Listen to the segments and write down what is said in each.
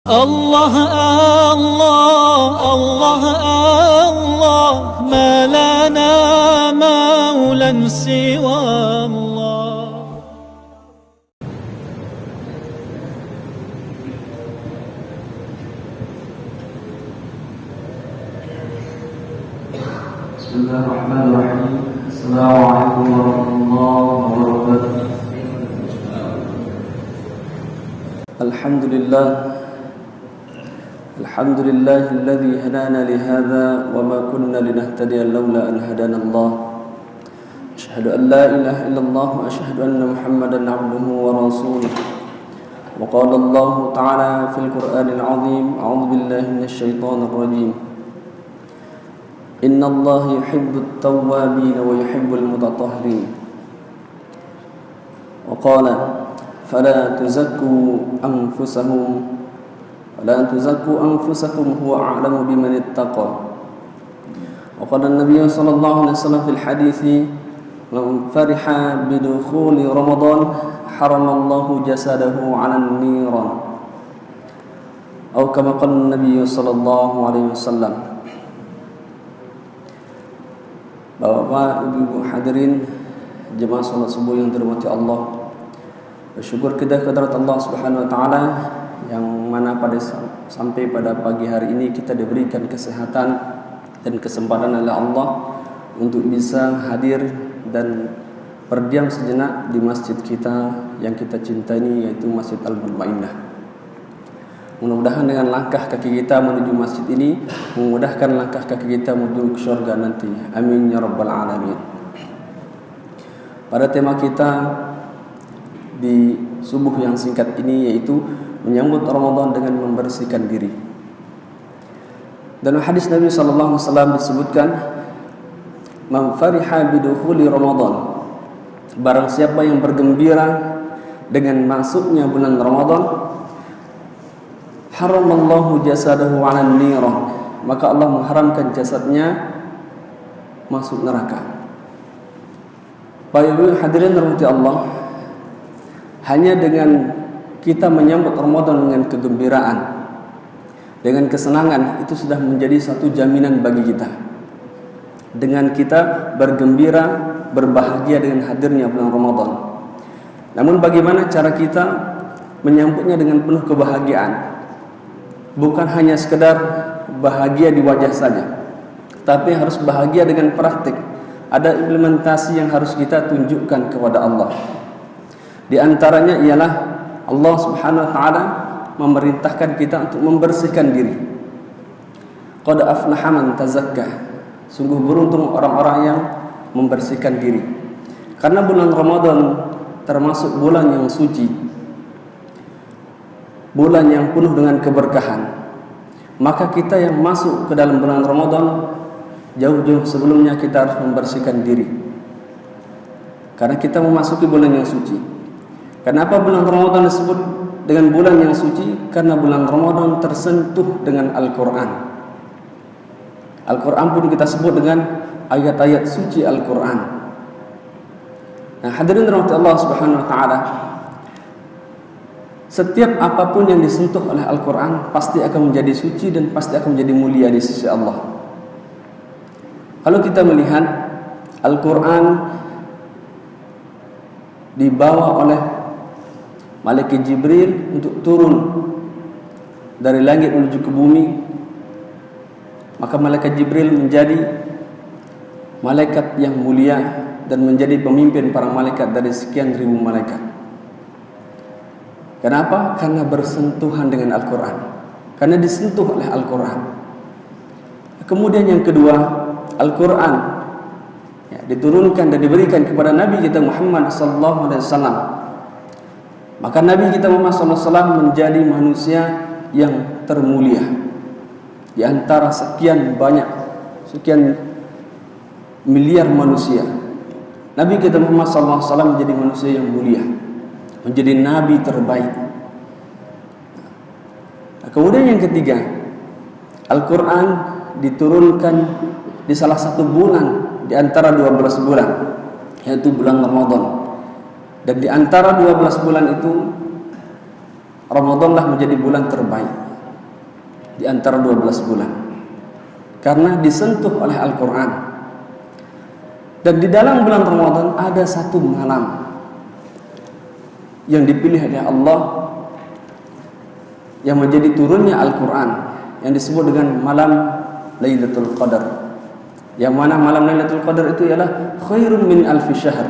الله الله الله الله ما لنا مولى سوى الله. بسم الله الرحمن الرحيم. السلام عليكم ورحمة الله وبركاته. الحمد لله الذي هدانا لهذا وما كنا لنهتدي لولا أن هدانا الله. أشهد أن لا إله إلا الله وأشهد أن محمدا عبده ورسوله. وقال الله تعالى في القرآن العظيم: أعوذ بالله من الشيطان الرجيم. إن الله يحب التوابين ويحب المتطهرين. وقال: فلا تزكوا أنفسكم هو أعلم بمن اتقى. وقال النبي صلى الله عليه وسلم في الحديث: من فرح بدخول رمضان حرم الله جسده على النيران. أو كما قال النبي صلى الله عليه وسلم. Bapak, ibu hadirin jemaah salat subuh yang dirahmati Allah, bersyukur kita kehadirat Allah Subhanahu wa taala yang mana sampai pada pagi hari ini kita diberikan kesehatan dan kesempatan oleh Allah untuk bisa hadir dan berdiam sejenak di masjid kita yang kita cintai ini, yaitu Masjid Al-Mutmainnah. Mudah-mudahan dengan langkah kaki kita menuju masjid ini memudahkan langkah kaki kita menuju ke surga nanti. Amin ya rabbal alamin. Pada tema kita di subuh yang singkat ini yaitu menyambut Ramadan dengan membersihkan diri. Dan hadis Nabi sallallahu alaihi wasallam disebutkan, "Man fariha bidukhuli Ramadan." Barang siapa yang bergembira dengan masuknya bulan Ramadan, haramallahu jasadahu 'alan nirah, maka Allah mengharamkan jasadnya masuk neraka. Bapak Ibu hadirin rahmati Allah, hanya dengan kita menyambut Ramadan dengan kegembiraan, dengan kesenangan, itu sudah menjadi satu jaminan bagi kita. Dengan kita bergembira, berbahagia dengan hadirnya bulan Ramadan. Namun bagaimana cara kita menyambutnya dengan penuh kebahagiaan? Bukan hanya sekedar bahagia di wajah saja, tapi harus bahagia dengan praktik. Ada implementasi yang harus kita tunjukkan kepada Allah. Di antaranya ialah Allah Subhanahu wa taala memerintahkan kita untuk membersihkan diri. Qad aflaha man tazakka. Sungguh beruntung orang-orang yang membersihkan diri. Karena bulan Ramadan termasuk bulan yang suci, bulan yang penuh dengan keberkahan. Maka kita yang masuk ke dalam bulan Ramadan, jauh-jauh sebelumnya kita harus membersihkan diri. Karena kita memasuki bulan yang suci. Kenapa bulan Ramadan disebut dengan bulan yang suci? Karena bulan Ramadan tersentuh dengan Al-Quran. Al-Quran pun kita sebut dengan ayat-ayat suci Al-Quran. Nah, hadirin rahmati Allah Subhanahu wa taala, setiap apapun yang disentuh oleh Al-Quran pasti akan menjadi suci dan pasti akan menjadi mulia di sisi Allah. Kalau kita melihat Al-Quran dibawa oleh Malaikat Jibril untuk turun dari langit menuju ke bumi, maka Malaikat Jibril menjadi malaikat yang mulia dan menjadi pemimpin para malaikat dari sekian ribu malaikat. Kenapa? Karena bersentuhan dengan Al-Quran, karena disentuh oleh Al-Quran. Kemudian yang kedua, Al-Quran diturunkan dan diberikan kepada Nabi kita Muhammad SAW. Maka Nabi kita Muhammad SAW menjadi manusia yang termulia di antara sekian miliar manusia. Nabi kita Muhammad SAW menjadi manusia yang mulia, menjadi Nabi terbaik. Kemudian yang ketiga, Al-Quran diturunkan di salah satu bulan di antara 12 bulan, yaitu bulan Ramadan. Dan di antara 12 bulan itu Ramadanlah menjadi bulan terbaik. di antara 12 bulan. Karena disentuh oleh Al-Quran. Dan di dalam bulan Ramadan ada satu malam yang dipilih oleh Allah yang menjadi turunnya Al-Quran, yang disebut dengan malam Lailatul Qadar. Yang mana malam Lailatul Qadar itu ialah khairun min alfi syahr,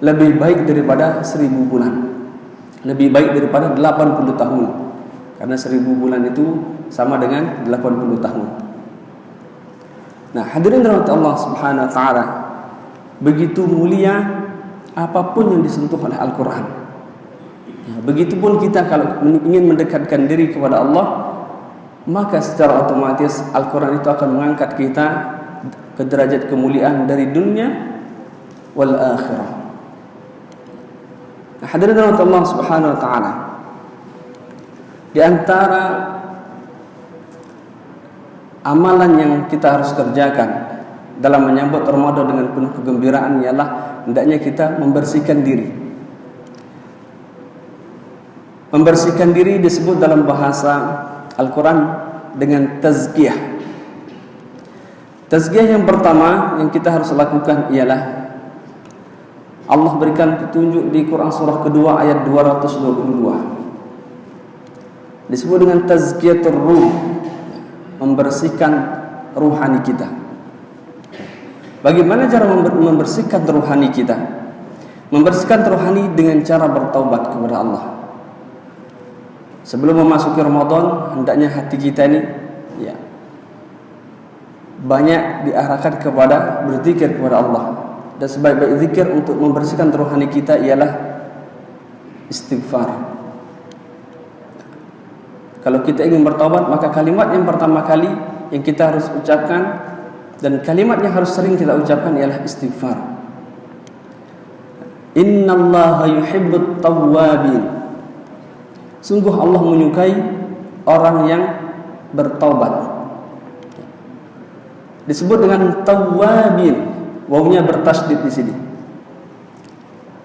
lebih baik daripada 1000 bulan, lebih baik daripada 80 tahun. Karena 1000 bulan itu sama dengan 80 tahun. Nah, hadirin rahmat Allah Subhanahu wa taala, begitu mulia apapun yang disentuh oleh Al-Quran. Ya, begitupun kita kalau ingin mendekatkan diri kepada Allah, maka secara otomatis Al-Quran itu akan mengangkat kita ke derajat kemuliaan dari dunia wal akhirah. Nah, hadirin rahmat Allah Subhanahu wa taala, di antara amalan yang kita harus kerjakan dalam menyambut Ramadan dengan penuh kegembiraan ialah hendaknya kita membersihkan diri. Membersihkan diri disebut dalam bahasa Al-Quran dengan tazkiyah. Tazkiyah yang pertama yang kita harus lakukan ialah Allah berikan petunjuk di Quran surah kedua ayat 222. Disebut dengan tazkiyatur ruh, membersihkan ruhani kita. Bagaimana cara membersihkan rohani kita? Membersihkan rohani dengan cara bertaubat kepada Allah. Sebelum memasuki Ramadan, hendaknya hati kita ini banyak diarahkan kepada berzikir kepada Allah. Dan sebaik-baik zikir untuk membersihkan rohani kita ialah istighfar. Kalau kita ingin bertaubat, maka kalimat yang pertama kali yang kita harus ucapkan dan kalimat yang harus sering kita ucapkan ialah istighfar. Innallaha yuhibbut tawwabin. Sungguh Allah menyukai orang yang bertaubat. Disebut dengan tawwabin, wawunya bertasydid di sini.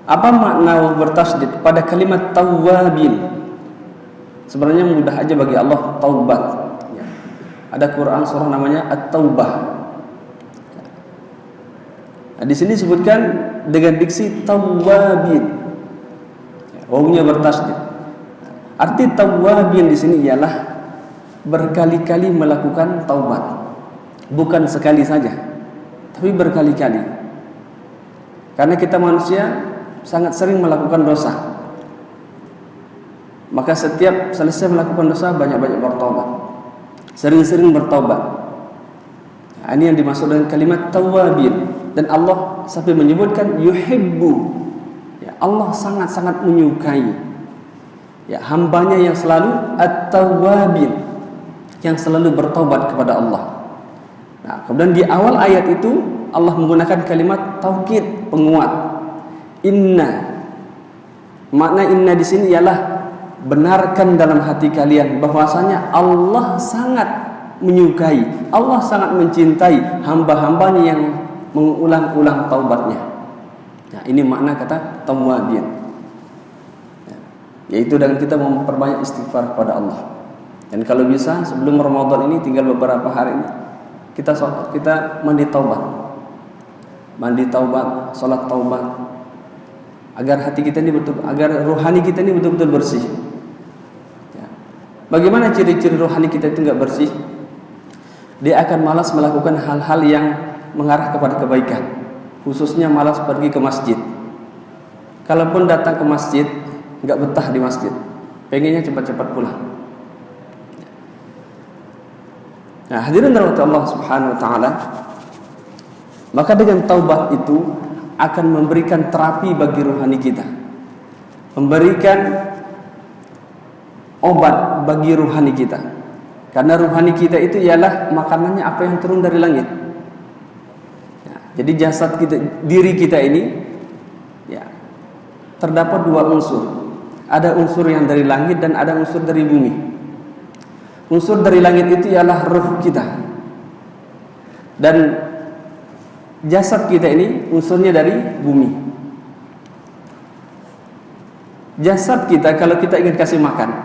Apa makna waw bertasydid pada kalimat tawwabin? Sebenarnya mudah aja bagi Allah, taubat. Ada Quran surah namanya At-Taubah. Nah, di sini disebutkan dengan diksi tawwabin, wawunya bertasydid. Arti tawwabin di sini ialah berkali-kali melakukan taubat, bukan sekali saja, tapi berkali-kali. Karena kita manusia sangat sering melakukan dosa, maka setiap selesai melakukan dosa banyak-banyak bertaubat, sering-sering bertaubat. Nah, ini yang dimaksud dengan kalimat tawwabin. Dan Allah sampai menyebutkan yuhibbu, ya, Allah sangat-sangat menyukai hambanya yang selalu at-tawwabin, yang selalu bertaubat kepada Allah. Nah, kemudian di awal ayat itu Allah menggunakan kalimat taukid, penguat. Inna. Makna inna di sini ialah benarkan dalam hati kalian bahwasanya Allah sangat menyukai, Allah sangat mencintai hamba-hambanya yang mengulang-ulang taubatnya. Nah, ini makna kata tawwabin. Yaitu dengan kita memperbanyak istighfar kepada Allah. Dan kalau bisa sebelum Ramadan ini tinggal beberapa hari ini kita mandi taubat. Mandi taubat, salat taubat. Agar hati kita ini agar rohani kita ini betul-betul bersih. Ya. Bagaimana ciri-ciri rohani kita itu enggak bersih? Dia akan malas melakukan hal-hal yang mengarah kepada kebaikan. Khususnya malas pergi ke masjid. Kalaupun datang ke masjid enggak betah di masjid, pengennya cepat-cepat pulang. Nah, hadirin rahmat Allah Subhanahu wa taala, maka dengan taubat itu akan memberikan terapi bagi rohani kita, memberikan obat bagi rohani kita. Karena rohani kita itu ialah makanannya apa yang turun dari langit. Ya, jadi jasad kita, diri kita ini ya, terdapat dua unsur. Ada unsur yang dari langit dan ada unsur dari bumi. Unsur dari langit itu ialah ruh kita. Dan jasad kita ini unsurnya dari bumi. Jasad kita kalau kita ingin kasih makan,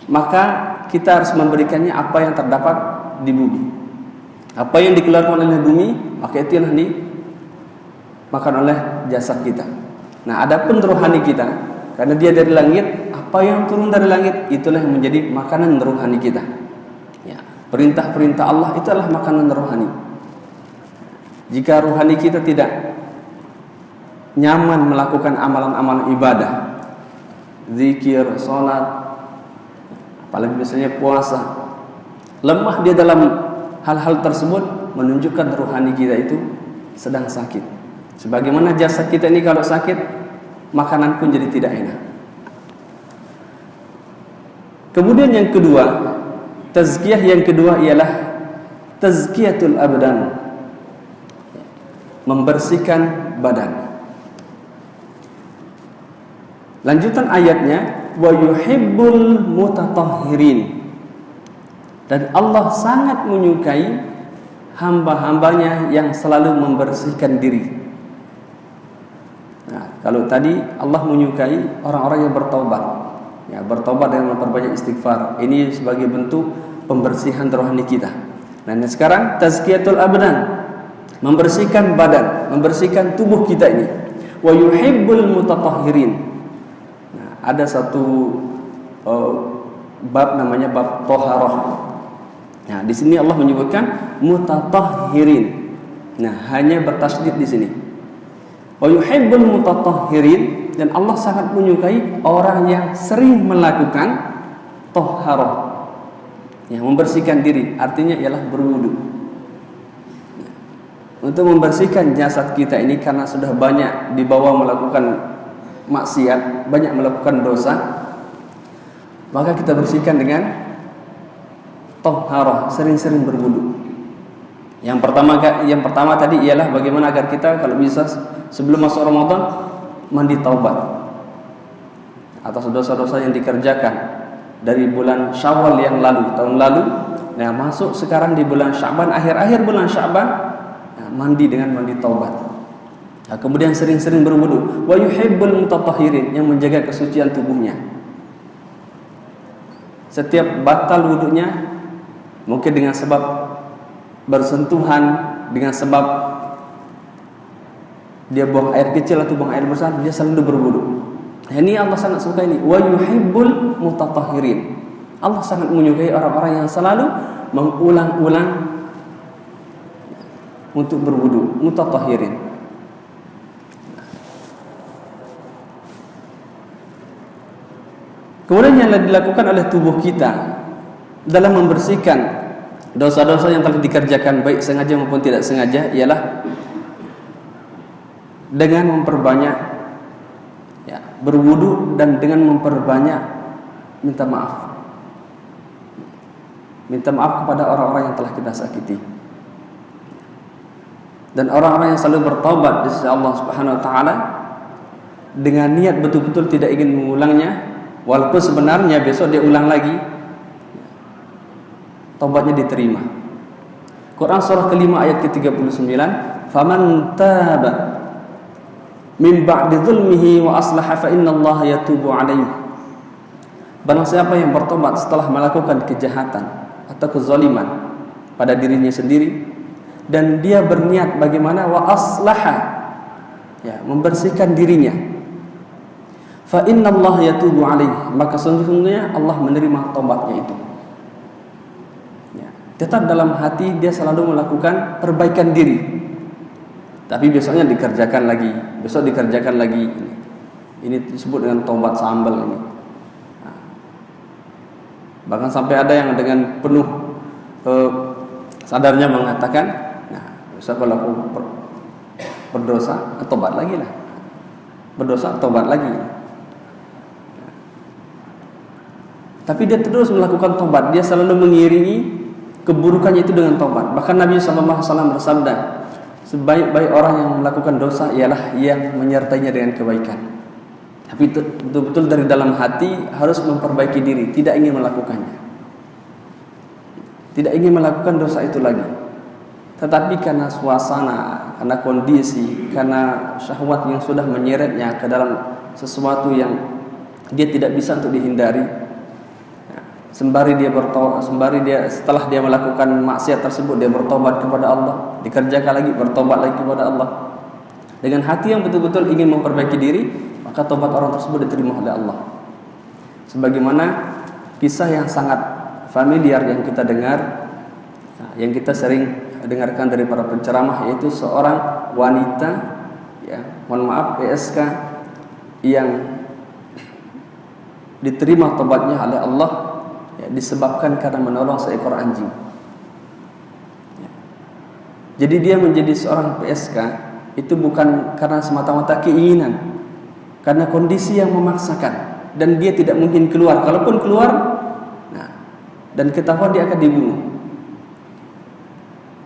maka kita harus memberikannya apa yang terdapat di bumi. Apa yang dikeluarkan oleh bumi, maka itu yang dimakan oleh jasad kita. Nah, adapun rohani kita, karena dia dari langit, apa yang turun dari langit itulah yang menjadi makanan rohani kita. Ya, perintah-perintah Allah itu adalah makanan rohani. Jika rohani kita tidak nyaman melakukan amalan-amalan ibadah, zikir, salat, apalagi misalnya puasa, lemah dia dalam hal-hal tersebut, menunjukkan rohani kita itu sedang sakit. Sebagaimana jasad kita ini kalau sakit, makanan pun jadi tidak enak. Kemudian yang kedua, tazkiyah yang kedua ialah tazkiyatul abdan, membersihkan badan. Lanjutan ayatnya, wa yuhibbul mutatahhirin, dan Allah sangat menyukai hamba-hambanya yang selalu membersihkan diri. Nah, kalau tadi Allah menyukai orang-orang yang bertaubat, ya, bertaubat dengan memperbanyak istighfar. Ini sebagai bentuk pembersihan rohani kita. Nah, sekarang tazkiyatul abdan, membersihkan badan, membersihkan tubuh kita ini. Wa yuhibbul mutatahhirin. Ada satu bab namanya bab toharoh. Nah, di sini Allah menyebutkan mutatahhirin. Nah, hanya bertasydid di sini. Wa yuhibbul mutatahhirin, dan Allah sangat menyukai orang yang sering melakukan toharoh. Ya, membersihkan diri, artinya ialah berwudu. Untuk membersihkan jasad kita ini, karena sudah banyak dibawa melakukan maksiat, banyak melakukan dosa, maka kita bersihkan dengan taharah, sering-sering berwudu. Yang pertama tadi ialah bagaimana agar kita kalau bisa sebelum masuk Ramadan mandi taubat atas dosa-dosa yang dikerjakan dari bulan Syawal yang lalu, tahun lalu. Nah, masuk sekarang di bulan Sya'ban, akhir-akhir bulan Sya'ban, nah, mandi dengan mandi taubat. Nah, kemudian sering-sering berwudu. Wa yuhibbul mutatahhirin, yang menjaga kesucian tubuhnya. Setiap batal wudunya mungkin dengan sebab bersentuhan, dengan sebab dia buang air kecil atau buang air besar, dia selalu berwudu. Ini Allah sangat suka ini. Wa yuhibbul mutatahhirin. Allah sangat menyukai orang-orang yang selalu mengulang-ulang untuk berwudu, mutatahhirin. Kemudian yang dilakukan oleh tubuh kita dalam membersihkan dosa-dosa yang telah dikerjakan baik sengaja maupun tidak sengaja ialah dengan memperbanyak, ya, berwudu, dan dengan memperbanyak minta maaf. Minta maaf kepada orang-orang yang telah kita sakiti. Dan orang-orang yang selalu bertaubat di sisi Allah Subhanahu wa taala dengan niat betul-betul tidak ingin mengulangnya, walaupun sebenarnya besok dia ulang lagi, taubatnya diterima. Quran surah kelima ayat ke-39, faman taba min ba'di zulmihi wa aslaha fa innallaha yatubu alaihi. Barang siapa yang bertobat setelah melakukan kejahatan atau kezaliman pada dirinya sendiri, dan dia berniat bagaimana wa aslaha, ya, membersihkan dirinya, fa innallaha yatubu alaihi, maka sesungguhnya Allah menerima taubatnya itu. Ya, tetap dalam hati dia selalu melakukan perbaikan diri, tapi besoknya dikerjakan lagi, besok dikerjakan lagi. Ini disebut dengan taubat sambal ini. Nah, bahkan sampai ada yang dengan penuh sadarnya mengatakan, nah, bisa kalau aku berdosa, tobat lagi lah. Berdosa, tobat lagi. Tapi dia terus melakukan taubat, dia selalu mengiringi keburukannya itu dengan taubat. Bahkan Nabi SAW bersabda, sebaik-baik orang yang melakukan dosa ialah yang menyertainya dengan kebaikan. Tapi betul-betul dari dalam hati harus memperbaiki diri, tidak ingin melakukannya, tidak ingin melakukan dosa itu lagi. Tetapi karena suasana, karena kondisi, karena syahwat yang sudah menyeretnya ke dalam sesuatu yang dia tidak bisa untuk dihindari, sembari dia setelah dia melakukan maksiat tersebut dia bertobat kepada Allah, dikerjakan lagi bertobat lagi kepada Allah dengan hati yang betul-betul ingin memperbaiki diri, maka tobat orang tersebut diterima oleh Allah. Sebagaimana kisah yang sangat familiar yang kita dengar, yang kita sering dengarkan dari para penceramah, yaitu seorang wanita, ya, mohon maaf, PSK yang diterima tobatnya oleh Allah, ya, disebabkan karena menolong seekor anjing. Ya. Jadi dia menjadi seorang PSK itu bukan karena semata-mata keinginan, karena kondisi yang memaksakan, dan dia tidak mungkin keluar. Kalaupun keluar, nah, dan ketahuan dia akan dibunuh.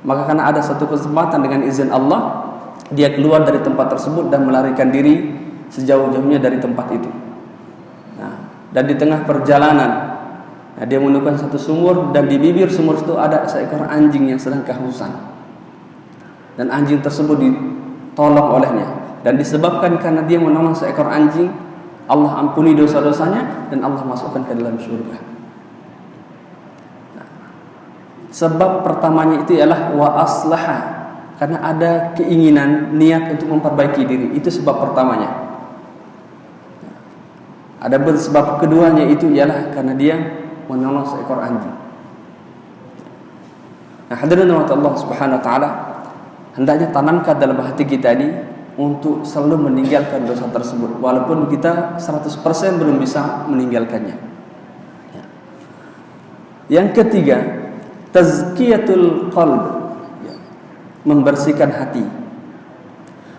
Maka karena ada satu kesempatan dengan izin Allah, dia keluar dari tempat tersebut dan melarikan diri sejauh-jauhnya dari tempat itu. Nah, dan di tengah perjalanan, nah, dia menemukan satu sumur, dan di bibir sumur itu ada seekor anjing yang sedang kehausan. Dan anjing tersebut ditolong olehnya, dan disebabkan karena dia menolong seekor anjing, Allah ampuni dosa-dosanya dan Allah masukkan ke dalam surga. Nah, sebab pertamanya itu ialah wa aslaha, karena ada keinginan, niat untuk memperbaiki diri. Itu sebab pertamanya. Ada sebab keduanya itu ialah karena dia menolong seekor anjing. Nah, hadirin Allah Subhanahu wa taala, hendaknya tanamkan dalam hati kita ini untuk selalu meninggalkan dosa tersebut, walaupun kita 100% belum bisa meninggalkannya. Yang ketiga, tazkiyatul qalb, ya, membersihkan hati.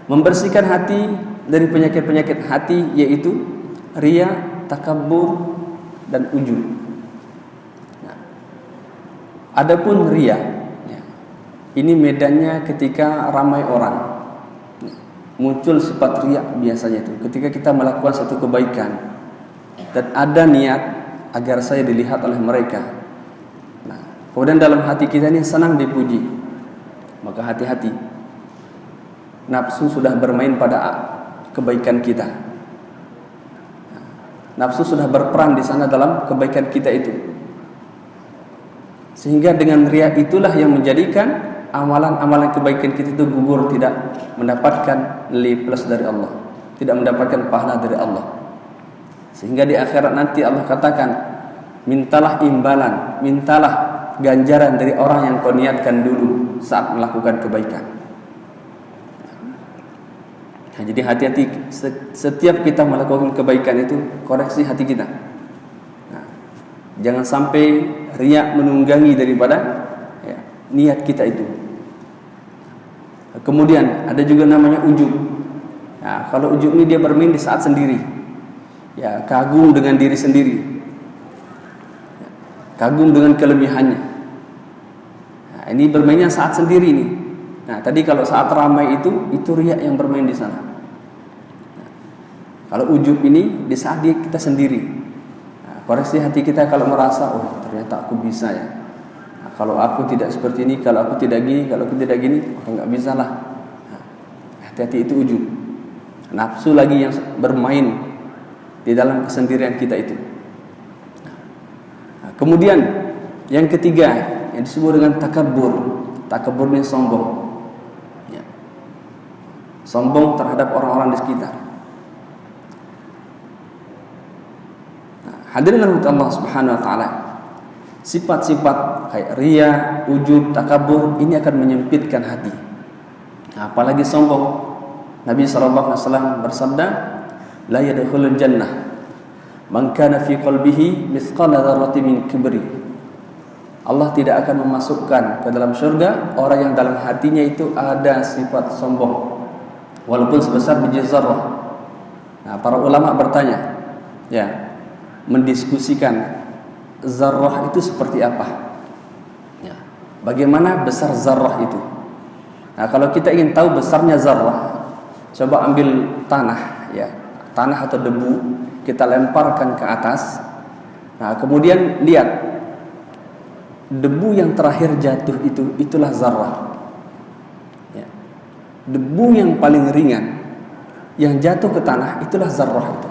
Membersihkan hati dari penyakit-penyakit hati, yaitu riya, takabbur, dan ujub. Nah, adapun riya, ya, ini medannya ketika ramai orang. Muncul sifat riya biasanya itu ketika kita melakukan satu kebaikan dan ada niat agar saya dilihat oleh mereka. Nah, kemudian dalam hati kita ini senang dipuji, maka hati-hati, nafsu sudah bermain pada kebaikan kita. Nafsu sudah berperan di sana dalam kebaikan kita itu, sehingga dengan riya itulah yang menjadikan amalan-amalan kebaikan kita itu gugur, tidak mendapatkan nilai plus dari Allah, tidak mendapatkan pahala dari Allah. Sehingga di akhirat nanti Allah katakan, mintalah imbalan, mintalah ganjaran dari orang yang kau niatkan dulu saat melakukan kebaikan. Nah, jadi hati-hati setiap kita melakukan kebaikan itu, koreksi hati kita. Nah, jangan sampai riya menunggangi daripada, ya, niat kita itu. Kemudian ada juga namanya ujub. Nah, kalau ujub ini dia bermain di saat sendiri, ya, kagum dengan diri sendiri, ya, kagum dengan kelebihannya. Nah, ini bermainnya saat sendiri nih. Nah, tadi kalau saat ramai itu riya yang bermain di sana. Nah, kalau ujub ini di saat kita sendiri. Nah, koreksi hati kita kalau merasa, oh ternyata aku bisa ya. Kalau aku tidak seperti ini, kalau aku tidak gini, kalau aku tidak gini, maka nggak bisa lah. Nah, hati-hati, itu ujub. Nafsu lagi yang bermain di dalam kesendirian kita itu. Nah, kemudian yang ketiga yang disebut dengan takabbur. Takabbur ini sombong, ya. Sombong terhadap orang-orang di sekitar. Nah, hadirin Allah Subhanahu wa taala, sifat-sifat kayak riya, ujub, takabur ini akan menyempitkan hati. Nah, apalagi sombong. Nabi SAW bersabda, la yadkhulul jannah man kana fi qalbihi mithqala dzarratin min kibri. Allah tidak akan memasukkan ke dalam surga orang yang dalam hatinya itu ada sifat sombong, walaupun sebesar biji zarrah. Nah, para ulama bertanya, ya, mendiskusikan zarrah itu seperti apa? Ya, bagaimana besar zarrah itu? Nah, kalau kita ingin tahu besarnya zarrah, coba ambil tanah, ya, tanah atau debu, kita lemparkan ke atas. Nah, kemudian lihat debu yang terakhir jatuh itulah zarrah. Ya. Debu yang paling ringan yang jatuh ke tanah itulah zarrah itu.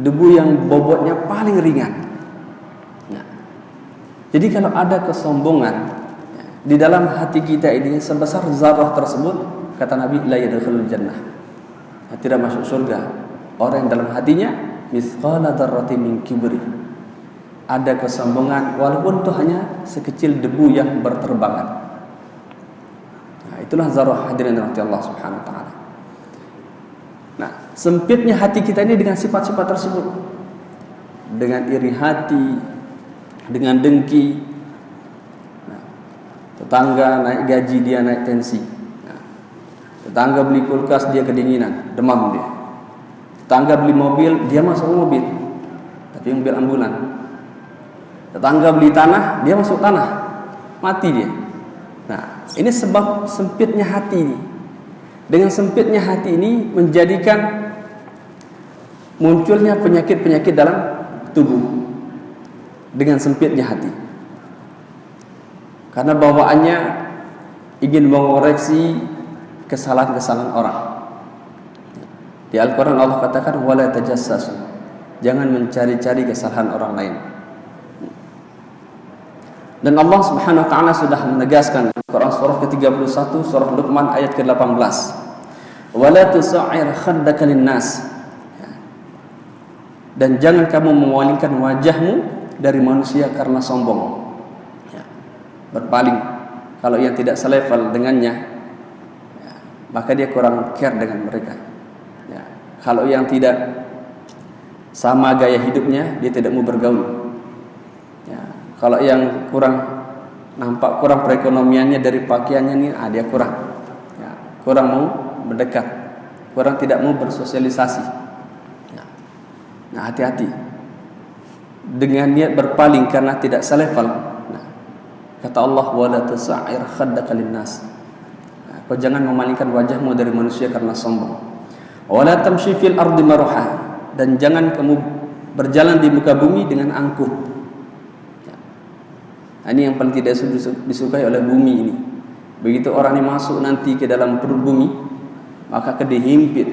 debu yang bobotnya paling ringan. Nah, jadi kalau ada kesombongan di dalam hati kita ini sebesar zarah tersebut, kata Nabi, la yadkhulul jannah, tidak masuk surga orang yang dalam hatinya mithqala dzarratin min kibri, ada kesombongan walaupun itu hanya sekecil debu yang berterbangan. Nah, itulah zarah, hadirin rahmati Allah Subhanahu wa taala. Nah, sempitnya hati kita ini dengan sifat-sifat tersebut, dengan iri hati, dengan dengki. Nah, tetangga naik gaji, dia naik tensi. Nah, tetangga beli kulkas, dia kedinginan, demam dia. Tetangga beli mobil, dia masuk mobil, tapi mobil ambulan. Tetangga beli tanah, dia masuk tanah, mati dia. Nah, ini sebab sempitnya hati ini. Dengan sempitnya hati ini menjadikan munculnya penyakit-penyakit dalam tubuh. Dengan sempitnya hati, karena bawaannya ingin mengoreksi kesalahan-kesalahan orang. Di Al-Quran Allah katakan wala tajassasu, jangan mencari-cari kesalahan orang lain. Dan Allah Subhanahu wa taala sudah menegaskan Quran surah ke-31 surah Luqman ayat ke-18. Wala tusa'ir khaddaka lin-nas. Dan jangan kamu memalingkan wajahmu dari manusia karena sombong. Berpaling. Kalau yang tidak selevel dengannya, maka dia kurang care dengan mereka. Kalau yang tidak sama gaya hidupnya, dia tidak mau bergaul. Kalau yang nampak kurang perekonomiannya dari pakaiannya ini, dia kurang mau mendekat, kurang tidak mau bersosialisasi. Nah, hati-hati dengan niat berpaling karena tidak selevel. Nah, kata Allah wala tusa'ir khaddaka linnas. Nah, kau jangan memalingkan wajahmu dari manusia karena sombong. Wala tamshi fil ardi maruha, dan jangan kamu berjalan di muka bumi dengan angkuh. Ini yang paling tidak disukai oleh bumi ini. Begitu orang ini masuk nanti ke dalam perut bumi, maka dihimpit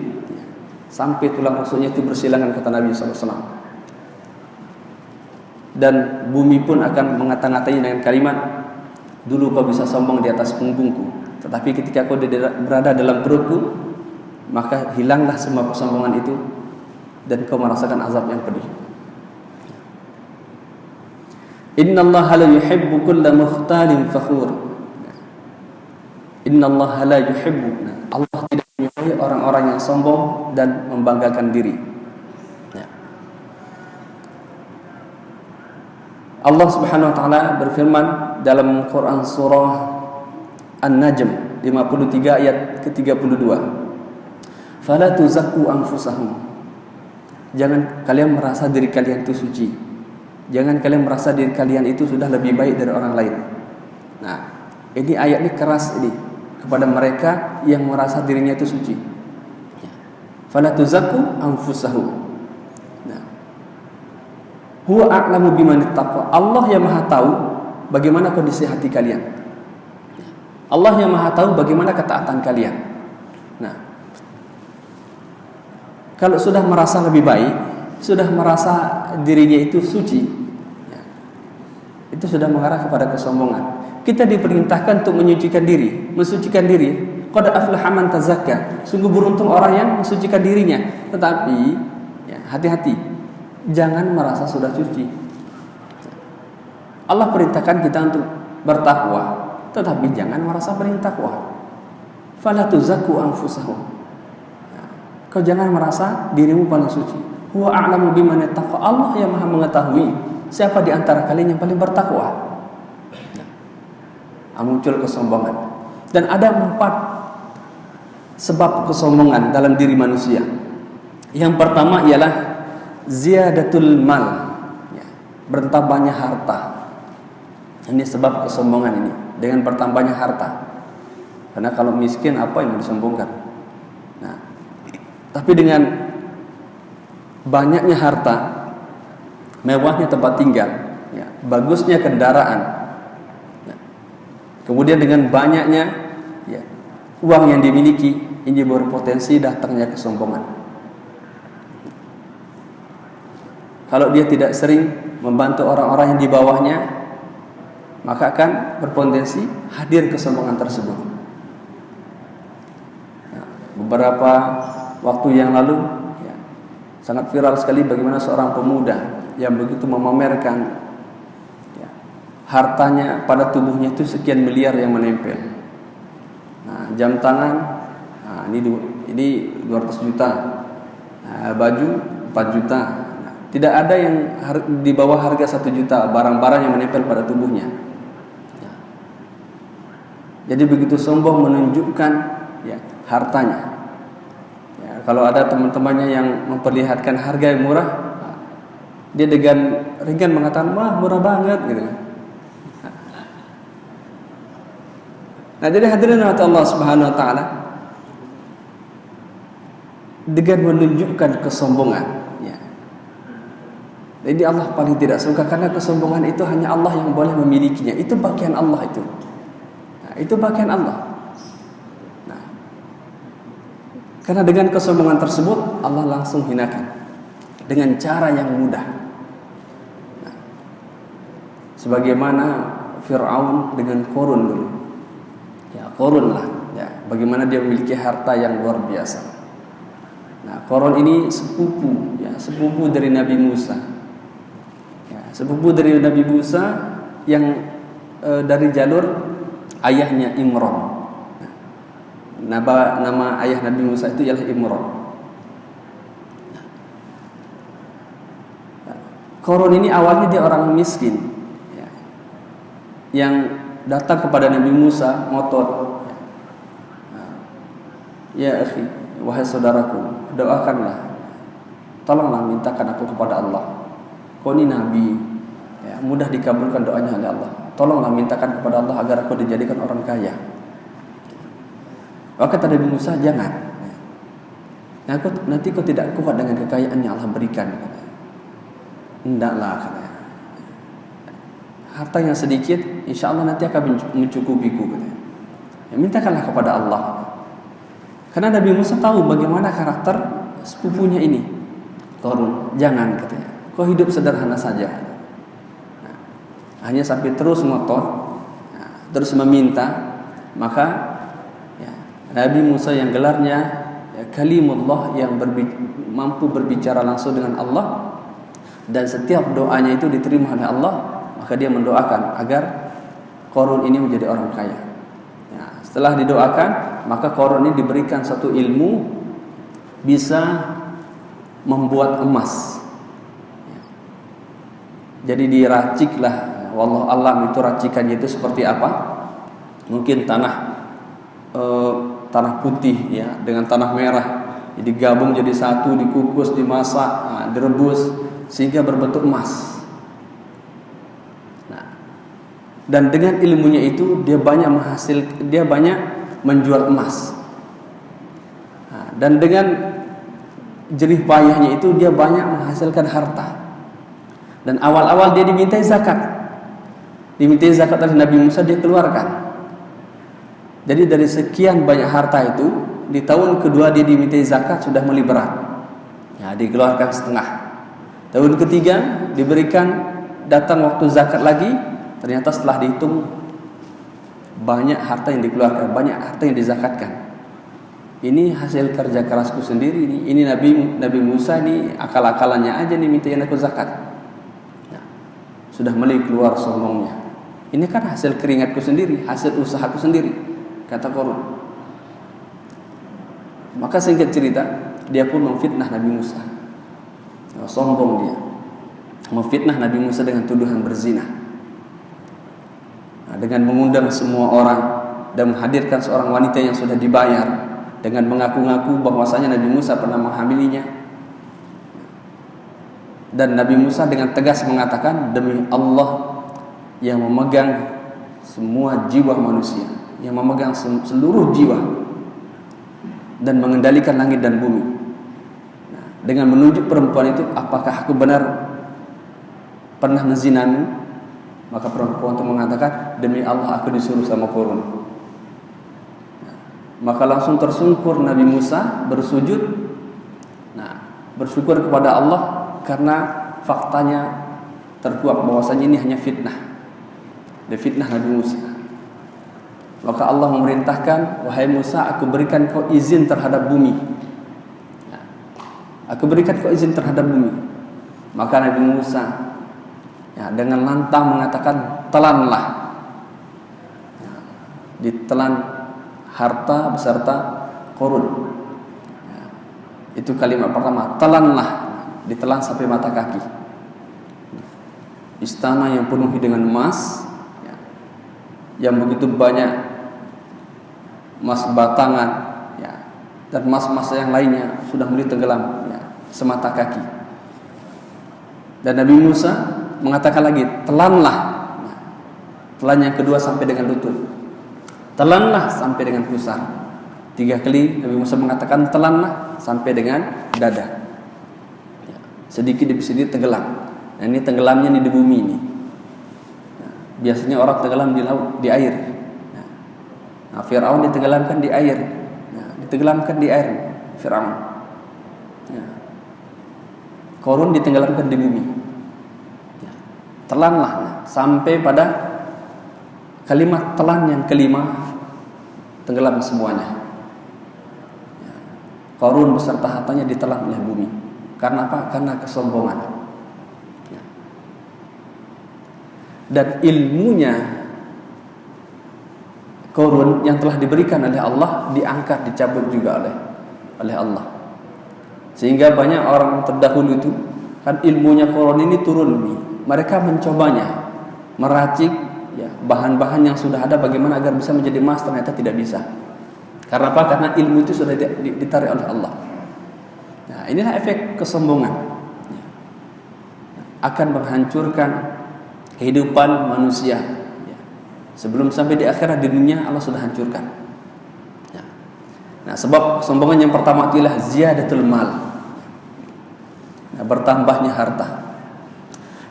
sampai tulang rusuknya itu bersilangan, kata Nabi SAW. Dan bumi pun akan mengata-ngatai dengan kalimat, dulu kau bisa sombong di atas punggungku, tetapi ketika kau berada dalam perutku, maka hilanglah semua kesombongan itu dan kau merasakan azab yang pedih. Innallaha la yuhibbu kulla mukhtalin fakhur. Innallaha la yuhibbu, Allah tidak menyukai orang-orang yang sombong dan membanggakan diri. Allah Subhanahu wa taala berfirman dalam Quran surah An-Najm 53 ayat ke-32. Fala tuzakku anfusahum. Jangan kalian merasa diri kalian itu suci. Jangan kalian merasa diri kalian itu sudah lebih baik dari orang lain. Nah, ini ayat ini keras ini kepada mereka yang merasa dirinya itu suci. Fala tuzakku anfusahum. Nah, huwa a'lamu biman ittaqa. Allah yang Maha tahu bagaimana kondisi hati kalian. Allah yang Maha tahu bagaimana ketaatan kalian. Nah, kalau sudah merasa lebih baik, sudah merasa dirinya itu suci, itu sudah mengarah kepada kesombongan. Kita diperintahkan untuk menyucikan diri, mensucikan diri. Qad aflaha man tazakka. Sungguh beruntung orang yang mensucikan dirinya. Tetapi hati-hati, jangan merasa sudah suci. Allah perintahkan kita untuk bertakwa, tetapi jangan merasa paling takwa. Fala tuzakku anfusahum. Kau jangan merasa dirimu paling suci. Huwa a'lamu biman ittaqa. Allah yang Maha mengetahui siapa di antara kalian yang paling bertakwa. Muncul kesombongan. Dan ada 4 sebab kesombongan dalam diri manusia. Yang pertama ialah ziyadatul mal, bertambahnya harta. Ini sebab kesombongan ini, dengan bertambahnya harta. Karena kalau miskin apa yang mau disombongkan? Nah, tapi dengan banyaknya harta, mewahnya tempat tinggal, bagusnya kendaraan, kemudian dengan banyaknya uang yang dimiliki, ini berpotensi datangnya kesombongan. kalau dia tidak sering membantu orang-orang yang di bawahnya, maka akan berpotensi hadir kesombongan tersebut. Nah, beberapa waktu yang lalu ya, sangat viral sekali bagaimana seorang pemuda yang begitu memamerkan ya, hartanya pada tubuhnya itu sekian miliar yang menempel. Nah, jam tangan, nah, ini 200 juta, nah, baju 4 juta. Nah, tidak ada yang di bawah harga 1 juta barang-barang yang menempel pada tubuhnya. Ya. Jadi begitu sombong menunjukkan ya, hartanya. Ya, kalau ada teman-temannya yang memperlihatkan harga yang murah, dia dengan ringan mengatakan, wah murah banget gitu. Nah, jadi hadirin Allah Subhanahu wa taala, dengan menunjukkan kesombongan ya. Jadi Allah paling tidak suka, karena kesombongan itu hanya Allah yang boleh memilikinya. Itu bagian Allah itu. Nah, itu bagian Allah. Nah, karena dengan kesombongan tersebut Allah langsung hinakan dengan cara yang mudah. Nah, sebagaimana Fir'aun dengan Qarun dulu. Ya, Qarun lah, ya, bagaimana dia memiliki harta yang luar biasa. Nah, Qarun ini sepupu, ya, sepupu dari Nabi Musa. Ya, sepupu dari Nabi Musa yang dari jalur ayahnya Imran. Nah, nama ayah Nabi Musa itu ialah Imran. Nah, Qarun ini awalnya dia orang miskin, ya, yang datang kepada Nabi Musa ngotot, ya akhi, wahai saudaraku, doakanlah, tolonglah mintakan aku kepada Allah. Kau ini Nabi, ya, mudah dikabulkan doanya oleh Allah. Tolonglah mintakan kepada Allah agar aku dijadikan orang kaya. Maka kata Nabi Musa, jangan. Nanti kau tidak kuat dengan kekayaan yang Allah berikan. Hendaklah, katanya. Harta yang sedikit, insya Allah nanti akan mencukupiku. Ya, mintakanlah kepada Allah. Karena Nabi Musa tahu bagaimana karakter sepupunya ini. Qarun, jangan, katanya. Kau hidup sederhana saja. Nah, hanya sampai terus ngotot, nah, terus meminta, maka ya, Nabi Musa yang gelarnya ya, Kalimullah, yang mampu berbicara langsung dengan Allah, dan setiap doanya itu diterima oleh Allah, maka dia mendoakan agar Qarun ini menjadi orang kaya. Ya, setelah didoakan, maka Qarun ini diberikan satu ilmu bisa membuat emas. Ya. Jadi diraciklah, wallahu alam itu racikannya itu seperti apa? Mungkin tanah putih ya dengan tanah merah, jadi gabung jadi satu, dikukus, dimasak, direbus sehingga berbentuk emas. Dan dengan ilmunya itu dia banyak menjual emas. Nah, dan dengan jerih payahnya itu dia banyak menghasilkan harta. Dan awal-awal dia dimintai zakat. Dimintai zakat oleh Nabi Musa, dia keluarkan. Jadi dari sekian banyak harta itu, di tahun kedua dia dimintai zakat sudah mulai berat. Ya, dikeluarkan setengah. Tahun ketiga diberikan, datang waktu zakat lagi. Ternyata setelah dihitung banyak harta yang dikeluarkan, banyak harta yang dizakatkan. Ini hasil kerja kerasku sendiri. Ini Nabi Musa ini akal-akalannya aja nih mintain aku zakat. Nah, sudah mulai keluar sombongnya. Ini kan hasil keringatku sendiri, hasil usahaku sendiri, kata Qarun. Maka singkat cerita, dia pun memfitnah Nabi Musa. Sombong dia, memfitnah Nabi Musa dengan tuduhan berzina. Dengan mengundang semua orang dan menghadirkan seorang wanita yang sudah dibayar dengan mengaku-ngaku bahwasanya Nabi Musa pernah menghamilinya. Dan Nabi Musa dengan tegas mengatakan, demi Allah yang memegang semua jiwa manusia, yang memegang seluruh jiwa dan mengendalikan langit dan bumi. Nah, dengan menunjuk perempuan itu, apakah aku benar pernah menzinani? Maka perempuan itu mengatakan, demi Allah aku disuruh sama Qarun. Nah, maka langsung tersungkur Nabi Musa bersujud. Nah, bersyukur kepada Allah karena faktanya terkuak bahwasanya ini hanya fitnah. Dan fitnah Nabi Musa. Maka Allah memerintahkan, wahai Musa, aku berikan kau izin terhadap bumi. Aku berikan kau izin terhadap bumi. Maka Nabi Musa dengan lantang mengatakan, telanlah. Ditelan harta beserta Qarun. Itu kalimat pertama, telanlah. Ditelan sampai mata kaki. Istana yang penuhi dengan emas, yang begitu banyak emas batangan, dan emas-emas yang lainnya sudah mulai tenggelam semata kaki. Dan Nabi Musa mengatakan lagi, telanlah. Telan yang kedua sampai dengan lutut. Telanlah sampai dengan pusar. 3 kali Nabi Musa mengatakan telanlah sampai dengan dada. Sedikit demi sedikit tenggelam. Nah, ini tenggelamnya di bumi ini. Biasanya orang tenggelam di laut, di air. Nah, Fir'aun ditenggelamkan di air. Ditenggelamkan di air Fir'aun. Qarun ditenggelamkan di bumi. Telanlah sampai pada kalimat telan yang kelima, tenggelam semuanya. Qarun beserta hartanya ditelan oleh bumi. Karena apa? Karena kesombongan. Dan ilmunya Qarun yang telah diberikan oleh Allah diangkat, dicabut juga oleh Allah. Sehingga banyak orang terdahulu itu kan ilmunya Qarun ini turun nih. Mereka mencobanya, meracik bahan-bahan yang sudah ada bagaimana agar bisa menjadi emas, ternyata tidak bisa. Karena apa? Karena ilmu itu sudah ditarik oleh Allah. Nah, inilah efek kesombongan. Akan menghancurkan kehidupan manusia. Sebelum sampai di akhirat, di dunia Allah sudah hancurkan. Nah, sebab kesombongan yang pertama itulah ziyadatul mal. Nah, bertambahnya harta.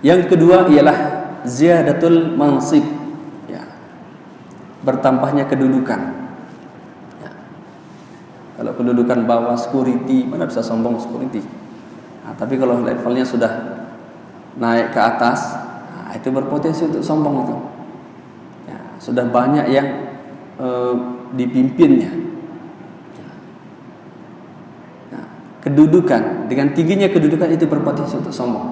Yang kedua ialah ziyadatul mansib. Bertambahnya kedudukan. Kalau kedudukan bawah security, mana bisa sombong security. Nah, tapi kalau levelnya sudah naik ke atas, itu berpotensi untuk sombong itu. Sudah banyak yang dipimpinnya. Nah, kedudukan, dengan tingginya kedudukan itu berpotensi untuk sombong.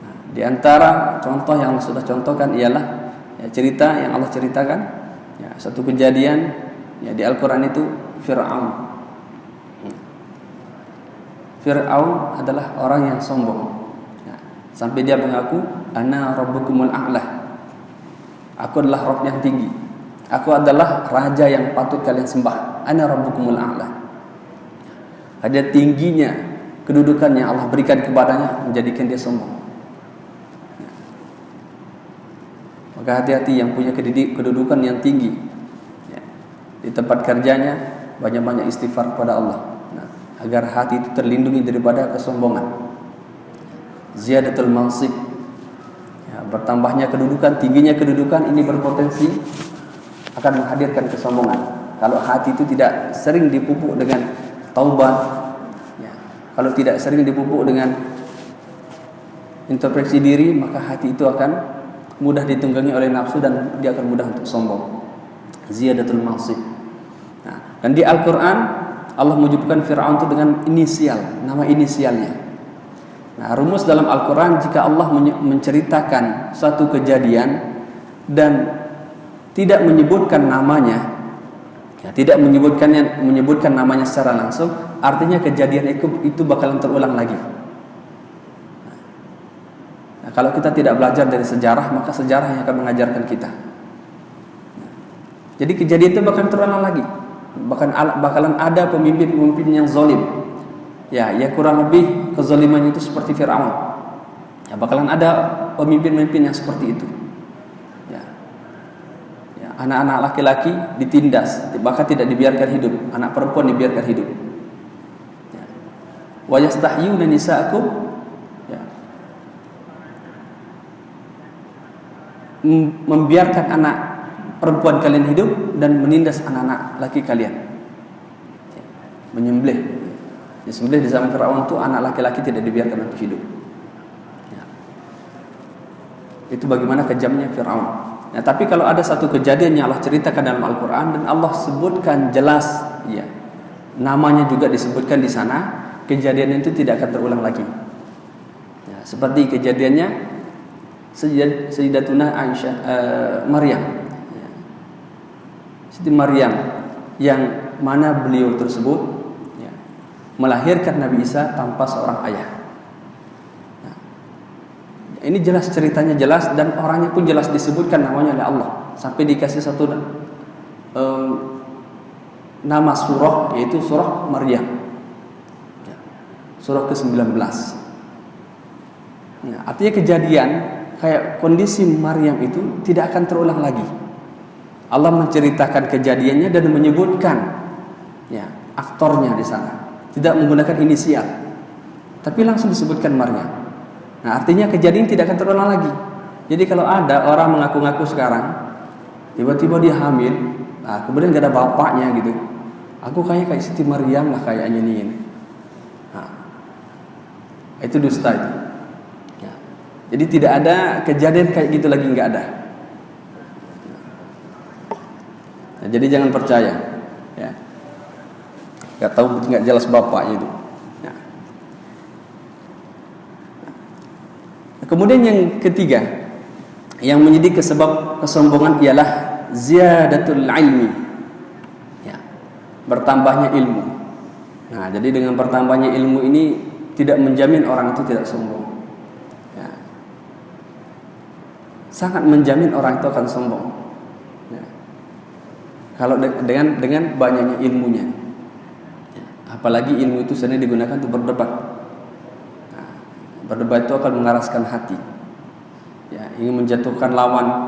Nah, di antara contoh yang sudah contohkan ialah cerita yang Allah ceritakan, satu kejadian di Al-Quran itu Fir'aun. Fir'aun adalah orang yang sombong. Sampai dia mengaku, ana rabbukumul a'la. Aku adalah Rabb yang tinggi. Aku adalah raja yang patut kalian sembah. Ana rabbukumul a'la. Ada tingginya kedudukan yang Allah berikan kepadanya menjadikan dia sombong. Maka hati-hati yang punya kedudukan yang tinggi. Di tempat kerjanya banyak-banyak istighfar kepada Allah. Agar hati itu terlindungi daripada kesombongan. Ziyadatul mansib, bertambahnya kedudukan, tingginya kedudukan ini berpotensi akan menghadirkan kesombongan. Kalau hati itu tidak sering dipupuk dengan taubat, kalau tidak sering dipupuk dengan introspeksi diri, maka hati itu akan mudah ditunggangi oleh nafsu dan dia akan mudah untuk sombong. Ziyadatul mansib. Dan di Al-Quran Allah menyebutkan Fir'aun itu dengan inisial, nama inisialnya. Nah, rumus dalam Al-Quran, jika Allah menceritakan suatu kejadian dan tidak menyebutkan namanya, tidak menyebutkan namanya secara langsung, artinya kejadian itu bakalan terulang lagi. Nah, kalau kita tidak belajar dari sejarah, maka sejarah yang akan mengajarkan kita. Jadi kejadian itu bakalan terulang lagi. Bakalan ada pemimpin-pemimpin yang zalim. Yang kurang lebih kezalimannya itu seperti Fir'aun. Bakalan ada pemimpin-pemimpin yang seperti itu. Anak-anak laki-laki ditindas, bahkan tidak dibiarkan hidup. Anak perempuan dibiarkan hidup. Wa yastahyuna nisa'akum, membiarkan anak perempuan kalian hidup dan menindas anak-anak laki kalian. Menyembelih. Disembelih di zaman Fir'aun itu anak laki-laki tidak dibiarkan untuk hidup. Itu bagaimana kejamnya Fir'aun. Nah, tapi kalau ada satu kejadian yang Allah ceritakan dalam Al-Quran dan Allah sebutkan jelas, ya, namanya juga disebutkan di sana, kejadian itu tidak akan terulang lagi. Ya, seperti kejadiannya Sayyidatuna Aisyah, Maryam, ya. Siti Maryam yang mana beliau tersebut, ya, melahirkan Nabi Isa tanpa seorang ayah. Ini jelas ceritanya jelas dan orangnya pun jelas disebutkan namanya oleh Allah sampai dikasih satu nama surah, yaitu surah Maryam, ya, surah ke-19. Ya, artinya kejadian kayak kondisi Maryam itu tidak akan terulang lagi. Allah menceritakan kejadiannya dan menyebutkan, ya, aktornya di sana, tidak menggunakan inisial, tapi langsung disebutkan Maryam. Nah, artinya kejadian tidak akan terulang lagi. Jadi kalau ada orang mengaku-ngaku sekarang, tiba-tiba dia hamil, nah, kemudian gak ada bapaknya gitu, aku kayak Siti Maryam lah kayaknya ini. Nah, itu dusta itu. Ya. Jadi tidak ada kejadian kayak gitu lagi, nggak ada. Nah, jadi jangan percaya, ya. Nggak tahu, nggak jelas bapaknya itu. Kemudian yang ketiga yang menjadi sebab kesombongan ialah ziyadatul ilmi, ya, bertambahnya ilmu. Nah, jadi dengan bertambahnya ilmu ini tidak menjamin orang itu tidak sombong, ya. Sangat menjamin orang itu akan sombong, ya. Kalau dengan banyaknya ilmunya, ya. Apalagi ilmu itu sebenarnya digunakan untuk berdebat. Berdebat itu akan mengeraskan hati, ya, ingin menjatuhkan lawan.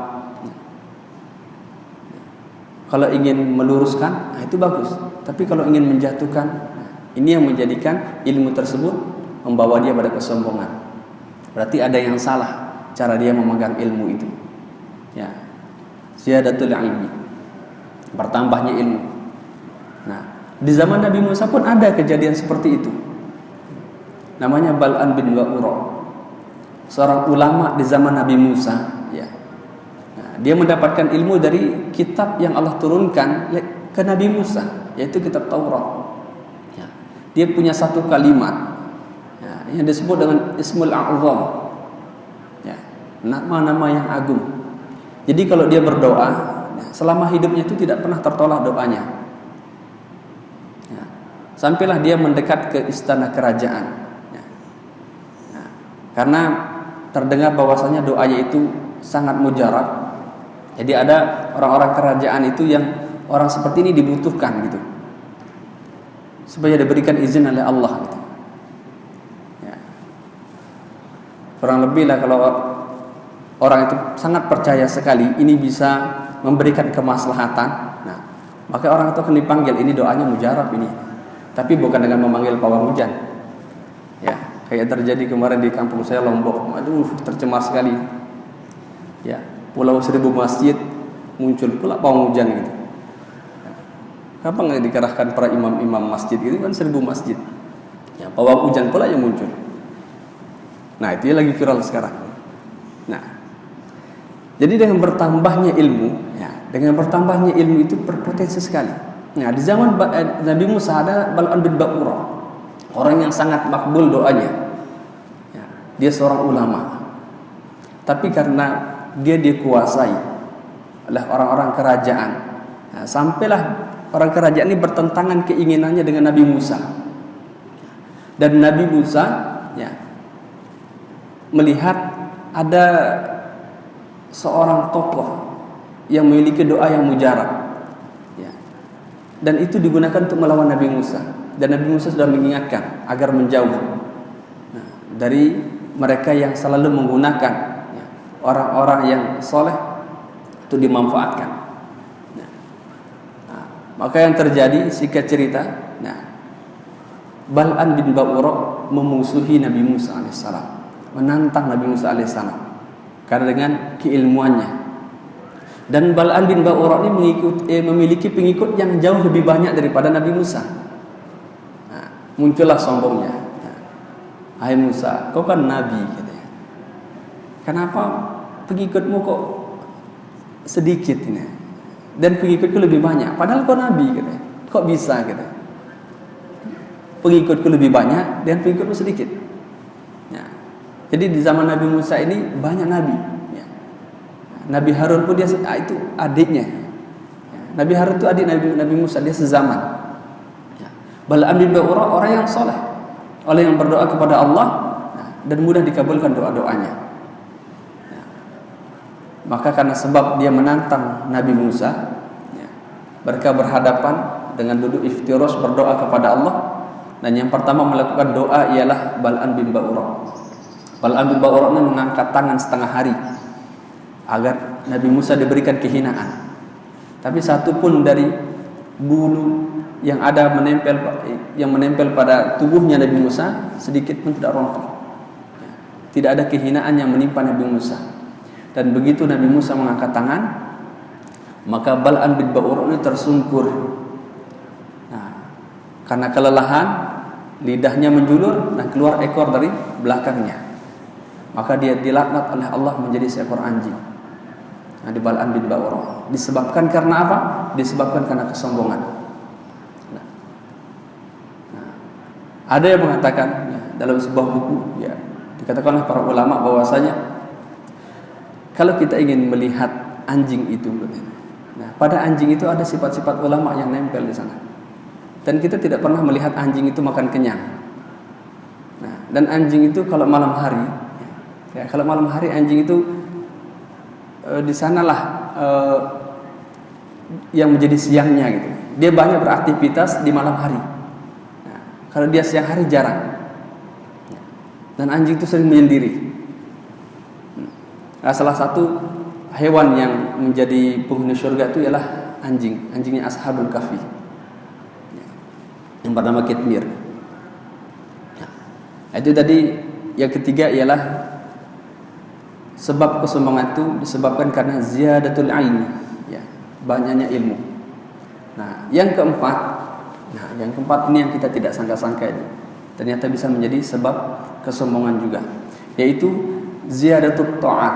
Kalau ingin meluruskan, nah itu bagus. Tapi kalau ingin menjatuhkan, nah, ini yang menjadikan ilmu tersebut membawa dia pada kesombongan. Berarti ada yang salah cara dia memegang ilmu itu, ya. Ziyadatul ilmi, bertambahnya ilmu. Nah, di zaman Nabi Musa pun ada kejadian seperti itu. Namanya Bal'an bin Ba'ura, seorang ulama di zaman Nabi Musa, ya. Nah, dia mendapatkan ilmu dari kitab yang Allah turunkan ke Nabi Musa, yaitu kitab Taurat, ya. Dia punya satu kalimat, ya, yang disebut dengan Ismul A'zam, ya, nama-nama yang agung. Jadi kalau dia berdoa, ya, selama hidupnya itu tidak pernah tertolak doanya, ya. Sampailah dia mendekat ke istana kerajaan, karena terdengar bahwasanya doanya itu sangat mujarab. Jadi ada orang-orang kerajaan itu yang orang seperti ini dibutuhkan gitu, supaya diberikan izin oleh Allah gitu, ya. Kurang lebih lah kalau orang itu sangat percaya sekali ini bisa memberikan kemaslahatan, nah, maka orang itu akan dipanggil. Ini doanya mujarab ini, tapi bukan dengan memanggil pawang hujan, ya. Kayak terjadi kemarin di kampung saya Lombok, aduh tercemar sekali, ya, pulau 1000 masjid muncul pula pawang hujan gitu. Kapan nggak dikerahkan para imam-imam masjid itu kan 1000 masjid, ya, pawang hujan pula yang muncul. Nah, itu lagi viral sekarang. Nah, jadi dengan bertambahnya ilmu, ya, dengan bertambahnya ilmu itu berpotensi sekali. Nah, di zaman Nabi Musa ada Bal'an bin Ba'ura, orang yang sangat makbul doanya, ya, dia seorang ulama, tapi karena dia dikuasai oleh orang-orang kerajaan, nah, sampailah orang kerajaan ini bertentangan keinginannya dengan Nabi Musa. Dan Nabi Musa, ya, melihat ada seorang tokoh yang memiliki doa yang mujarab, ya, dan itu digunakan untuk melawan Nabi Musa. Dan Nabi Musa sudah mengingatkan agar menjauh, nah, dari mereka yang selalu menggunakan, ya, orang-orang yang soleh itu dimanfaatkan. Nah, maka yang terjadi, singkat cerita, nah, Bal'an bin Ba'ura memusuhi Nabi Musa alaihissalam, menantang Nabi Musa alaihissalam karena dengan keilmuannya. Dan Bal'an bin Ba'ura ini memiliki pengikut yang jauh lebih banyak daripada Nabi Musa. Muncullah sombongnya. Hai Musa, kau kan nabi, katanya. Kenapa pengikutmu kok sedikit ini, dan pengikutku lebih banyak, padahal kau nabi, kata. Kok bisa, kata. Pengikutku lebih banyak dan pengikutmu sedikit. Ya. Jadi di zaman Nabi Musa ini banyak nabi. Ya. Nabi Harun pun dia itu adiknya. Ya. Nabi Harun itu adik Nabi Musa, dia sezaman. Ya. Bal'am bin Ba'ura orang yang soleh, orang yang berdoa kepada Allah, dan mudah dikabulkan doa-doanya. Ya. Maka karena sebab dia menantang Nabi Musa, ya, mereka berhadapan dengan duduk iftiros berdoa kepada Allah. Dan yang pertama melakukan doa ialah Bal'am bin Ba'ura. Bal'am bin Ba'ura mengangkat tangan setengah hari agar Nabi Musa diberikan kehinaan. Tapi satu pun dari bulu yang menempel pada tubuhnya Nabi Musa sedikit pun tidak rontok. Tidak ada kehinaan yang menimpa Nabi Musa. Dan begitu Nabi Musa mengangkat tangan, maka Bal'am bin Ba'ura ini tersungkur. Nah, karena kelelahan, lidahnya menjulur dan keluar ekor dari belakangnya. Maka dia dilaknat oleh Allah menjadi seekor anjing. Nah, di Bal'am bin Ba'ura. Disebabkan karena apa? Disebabkan karena kesombongan. Nah, ada yang mengatakan ya, dalam sebuah buku, ya, dikatakan oleh para ulama bahwasanya kalau kita ingin melihat anjing itu, nah, pada anjing itu ada sifat-sifat ulama yang nempel di sana. Dan kita tidak pernah melihat anjing itu makan kenyang. Nah, dan anjing itu kalau malam hari, ya, kalau malam hari anjing itu di sanalah yang menjadi siangnya gitu. Dia banyak beraktivitas di malam hari. Nah, kalau dia siang hari jarang. Dan anjing itu sering menyendiri. Nah, salah satu hewan yang menjadi penghuni surga itu ialah anjing. Anjingnya Ashabul Kahfi, yang bernama Kitmir. Nah, itu tadi. Yang ketiga ialah sebab kesombongan itu disebabkan karena ziyadatul ilmi, ya, banyaknya ilmu. Nah, yang keempat ini yang kita tidak sangka-sangka ini, ternyata bisa menjadi sebab kesombongan juga, yaitu ziyadatul ta'at,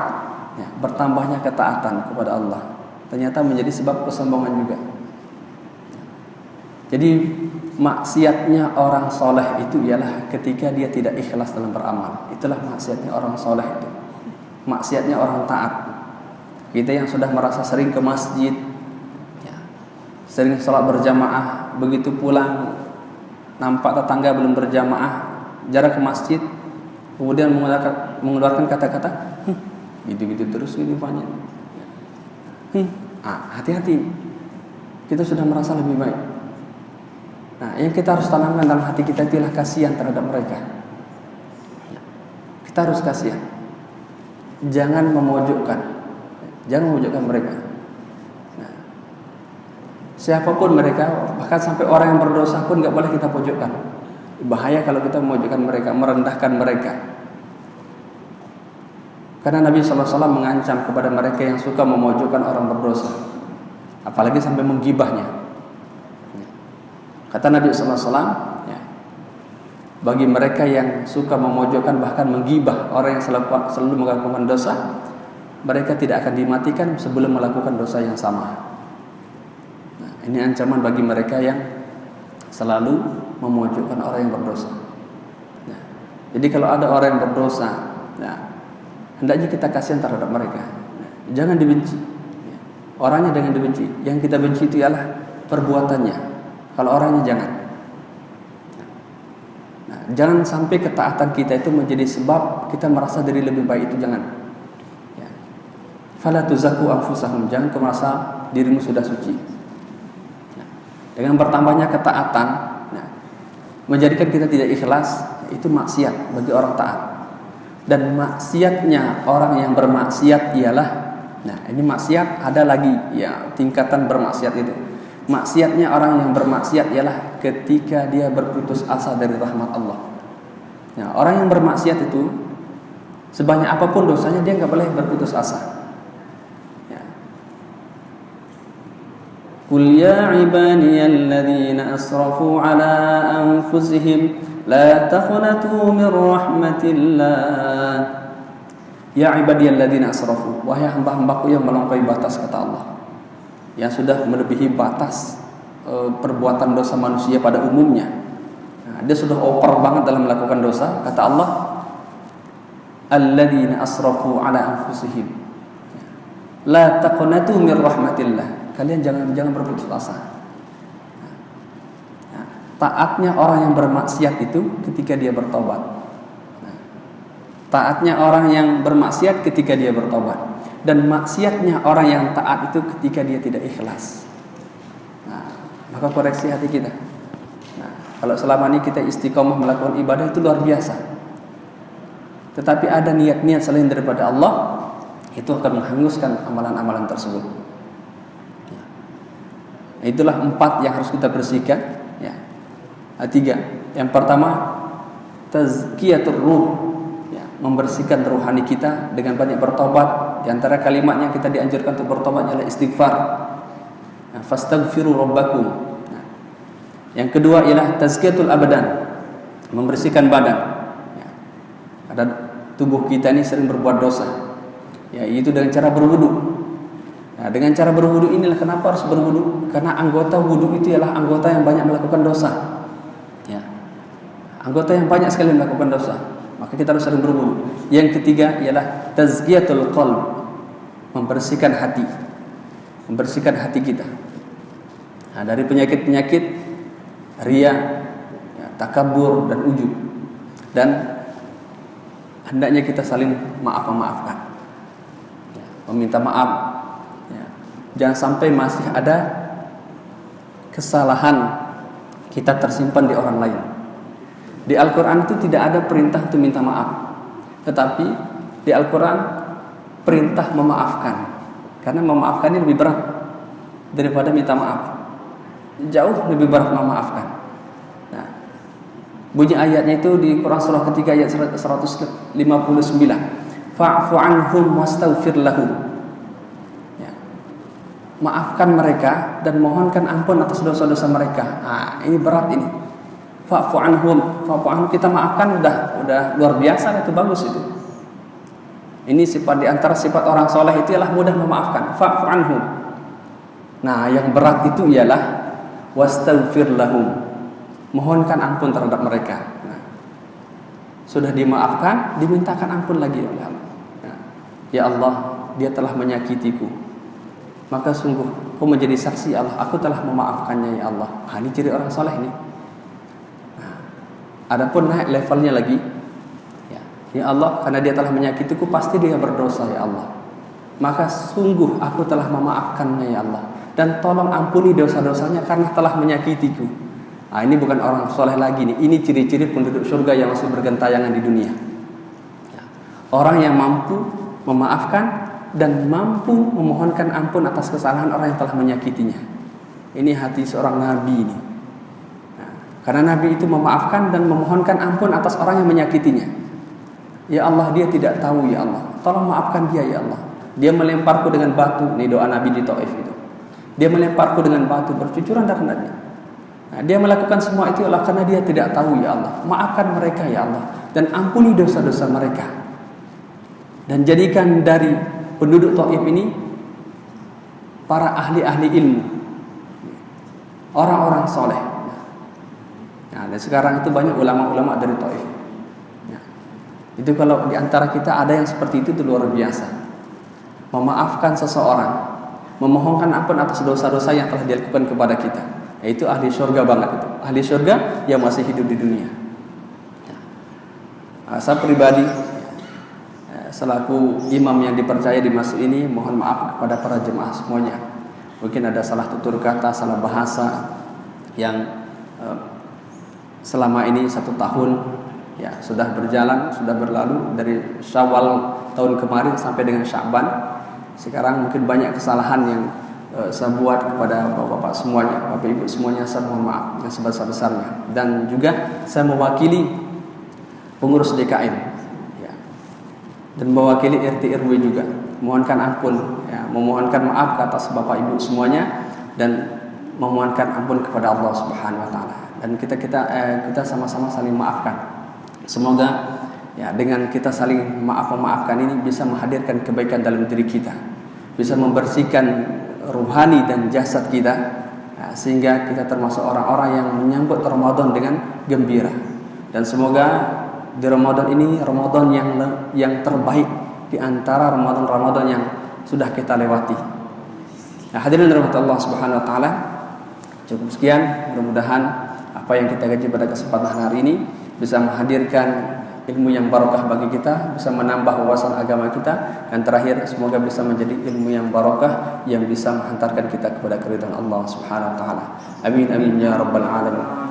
ya, bertambahnya ketaatan kepada Allah, ternyata menjadi sebab kesombongan juga. Jadi maksiatnya orang soleh itu ialah ketika dia tidak ikhlas dalam beramal. Itulah maksiatnya orang soleh itu. Maksiatnya orang taat. Kita yang sudah merasa sering ke masjid, ya, sering sholat berjamaah, begitu pulang nampak tetangga belum berjamaah, jarang ke masjid, kemudian mengeluarkan kata-kata gitu-gitu terus ini banyak. Hati-hati. Kita sudah merasa lebih baik. Nah, yang kita harus tanamkan dalam hati kita itulah kasihan terhadap mereka. Kita harus kasihan. Jangan memojokkan mereka. Nah, siapapun mereka, bahkan sampai orang yang berdosa pun nggak boleh kita pojokkan. Bahaya kalau kita memojokkan mereka, merendahkan mereka. Karena Nabi SAW mengancam kepada mereka yang suka memojokkan orang berdosa, apalagi sampai menggibahnya. Kata Nabi SAW, ya, bagi mereka yang suka memojokkan bahkan menggibah orang yang selalu melakukan dosa, mereka tidak akan dimatikan sebelum melakukan dosa yang sama. Nah, ini ancaman bagi mereka yang selalu memojokkan orang yang berdosa. Nah, jadi kalau ada orang yang berdosa, nah, hendaknya kita kasihan terhadap mereka. Nah, jangan dibenci. Orangnya jangan dibenci. Yang kita benci itu ialah perbuatannya. Kalau orangnya jangan. Nah, jangan sampai ketaatan kita itu menjadi sebab kita merasa diri lebih baik, itu jangan. Ya. Fala tuzakku anfusahum, jangan kau merasa dirimu sudah suci. Ya. Dengan bertambahnya ketaatan, nah, menjadikan kita tidak ikhlas, itu maksiat bagi orang taat. Dan maksiatnya orang yang bermaksiat ialah, nah ini maksiat ada lagi, ya, tingkatan bermaksiat itu. Maksiatnya orang yang bermaksiat ialah ketika dia berputus asa dari rahmat Allah. Nah, orang yang bermaksiat itu sebanyak apapun dosanya dia nggak boleh berputus asa. Ya. Qul ya ibadiyalladzina asrafu ala anfusihim la taqnatu min rahmatillah Ya ibadiyalladzina asrafu, wahai hamba-hambaku yang melampaui batas, kata Allah, yang sudah melebihi batas perbuatan dosa manusia pada umumnya. Nah, dia sudah over banget dalam melakukan dosa. Kata Allah, alladzina asrafu ala anfusihim la taqnatu mir rahmatillah. Kalian jangan berputus asa. Nah, taatnya orang yang bermaksiat itu ketika dia bertobat. Taatnya orang yang bermaksiat ketika dia bertobat, dan maksiatnya orang yang taat itu ketika dia tidak ikhlas. Nah, maka koreksi hati kita. Nah, kalau selama ini kita istiqomah melakukan ibadah itu luar biasa, tetapi ada niat-niat selain daripada Allah, itu akan menghanguskan amalan-amalan tersebut. Nah, itulah 4 yang harus kita bersihkan. Ya. 3. Yang pertama, tazkiyatur ruh. Membersihkan rohani kita dengan banyak bertobat. Di antara kalimatnya kita dianjurkan untuk bertobat adalah istighfar. Fastaghfiru rabbakum. Yang kedua ialah tazkiyatul abadan, membersihkan badan. Ada tubuh kita ini sering berbuat dosa. Ya, itu dengan cara berwudu. Nah, dengan cara berwudu inilah kenapa harus berwudu? Karena anggota wudu itu ialah anggota yang banyak melakukan dosa. Ya. Anggota yang banyak sekali melakukan dosa. Maka kita harus sering berwudu. Yang ketiga ialah tazkiyatul qalb, membersihkan hati. Membersihkan hati kita. Nah, dari penyakit-penyakit riya, ya, takabur dan ujub. Dan hendaknya kita saling maaf-memaafkan. Ya, meminta maaf. Ya. Jangan sampai masih ada kesalahan kita tersimpan di orang lain. Di Al-Quran itu tidak ada perintah untuk minta maaf, tetapi di Al-Quran perintah memaafkan. Karena memaafkan ini lebih berat daripada minta maaf. Jauh lebih berat memaafkan. Nah, bunyi ayatnya itu di Quran surah ketiga ayat 159. Fa'fu anhum wastaghfir lahum. Ya. Maafkan mereka dan mohonkan ampun atas dosa-dosa mereka. Nah, ini berat ini. Fa'fu anhum, kita maafkan udah luar biasa, itu bagus itu. Ini sifat di antara sifat orang soleh itu ialah mudah memaafkan. Fa'fu anhum. Nah, yang berat itu ialah wastaghfir lahum, mohonkan ampun terhadap mereka. Nah, sudah dimaafkan, dimintakan ampun lagi oleh Allah. Nah, ya Allah, dia telah menyakitiku, maka sungguh Kau menjadi saksi Allah, aku telah memaafkannya ya Allah. Nah, ini ciri orang soleh ini. Adapun naik levelnya lagi, ya Allah, karena dia telah menyakitiku, pasti dia berdosa ya Allah. Maka sungguh aku telah memaafkannya ya Allah, dan tolong ampuni dosa-dosanya karena telah menyakitiku. Nah, ini bukan orang soleh lagi nih. Ini ciri-ciri penduduk surga yang masih bergentayangan di dunia. Orang yang mampu memaafkan dan mampu memohonkan ampun atas kesalahan orang yang telah menyakitinya. Ini hati seorang nabi ini. Karena Nabi itu memaafkan dan memohonkan ampun atas orang yang menyakitinya. Ya Allah, dia tidak tahu ya Allah, tolong maafkan dia ya Allah. Dia melemparku dengan batu. Ini doa Nabi di Taif itu. Dia melemparku dengan batu bercucuran darahnya. Nah, dia melakukan semua itu adalah karena dia tidak tahu ya Allah. Maafkan mereka ya Allah, dan ampuni dosa-dosa mereka. Dan jadikan dari penduduk Taif ini para ahli-ahli ilmu, orang-orang soleh. Nah, dan sekarang itu banyak ulama-ulama dari Taif. Ya. Itu kalau di antara kita ada yang seperti itu luar biasa. Memaafkan seseorang, memohonkan ampun atas dosa-dosa yang telah dilakukan kepada kita. Itu ahli surga banget itu. Ahli surga yang masih hidup di dunia. Ya. Nah, saya pribadi selaku imam yang dipercaya di masjid ini, mohon maaf kepada para jemaah semuanya. Mungkin ada salah tutur kata, salah bahasa yang selama ini 1 tahun ya sudah berjalan, sudah berlalu dari Syawal tahun kemarin sampai dengan Sya'ban. Sekarang mungkin banyak kesalahan yang saya buat kepada bapak-bapak semuanya, bapak ibu semuanya, saya mohon maaf yang sebesar-besarnya. Dan juga saya mewakili pengurus DKM ya, dan mewakili RT RW juga, mohonkan ampun ya, memohonkan maaf ke atas bapak ibu semuanya, dan memohonkan ampun kepada Allah Subhanahu wa taala. Dan kita sama-sama saling maafkan. Semoga Ya, dengan kita saling maaf-memaafkan ini bisa menghadirkan kebaikan dalam diri kita, bisa membersihkan ruhani dan jasad kita, ya, sehingga kita termasuk orang-orang yang menyambut Ramadan dengan gembira. Dan semoga di Ramadan ini Ramadan yang terbaik di antara Ramadan-Ramadan yang sudah kita lewati. Nah, hadirin rahmat Allah Subhanahu wa taala, cukup sekian. Mudah-mudahan apa yang kita kaji pada kesempatan hari ini bisa menghadirkan ilmu yang barokah bagi kita, bisa menambah wawasan agama kita, dan terakhir semoga bisa menjadi ilmu yang barokah yang bisa menghantarkan kita kepada keridhaan Allah Subhanahu wa taala. Amin amin ya rabbal alamin.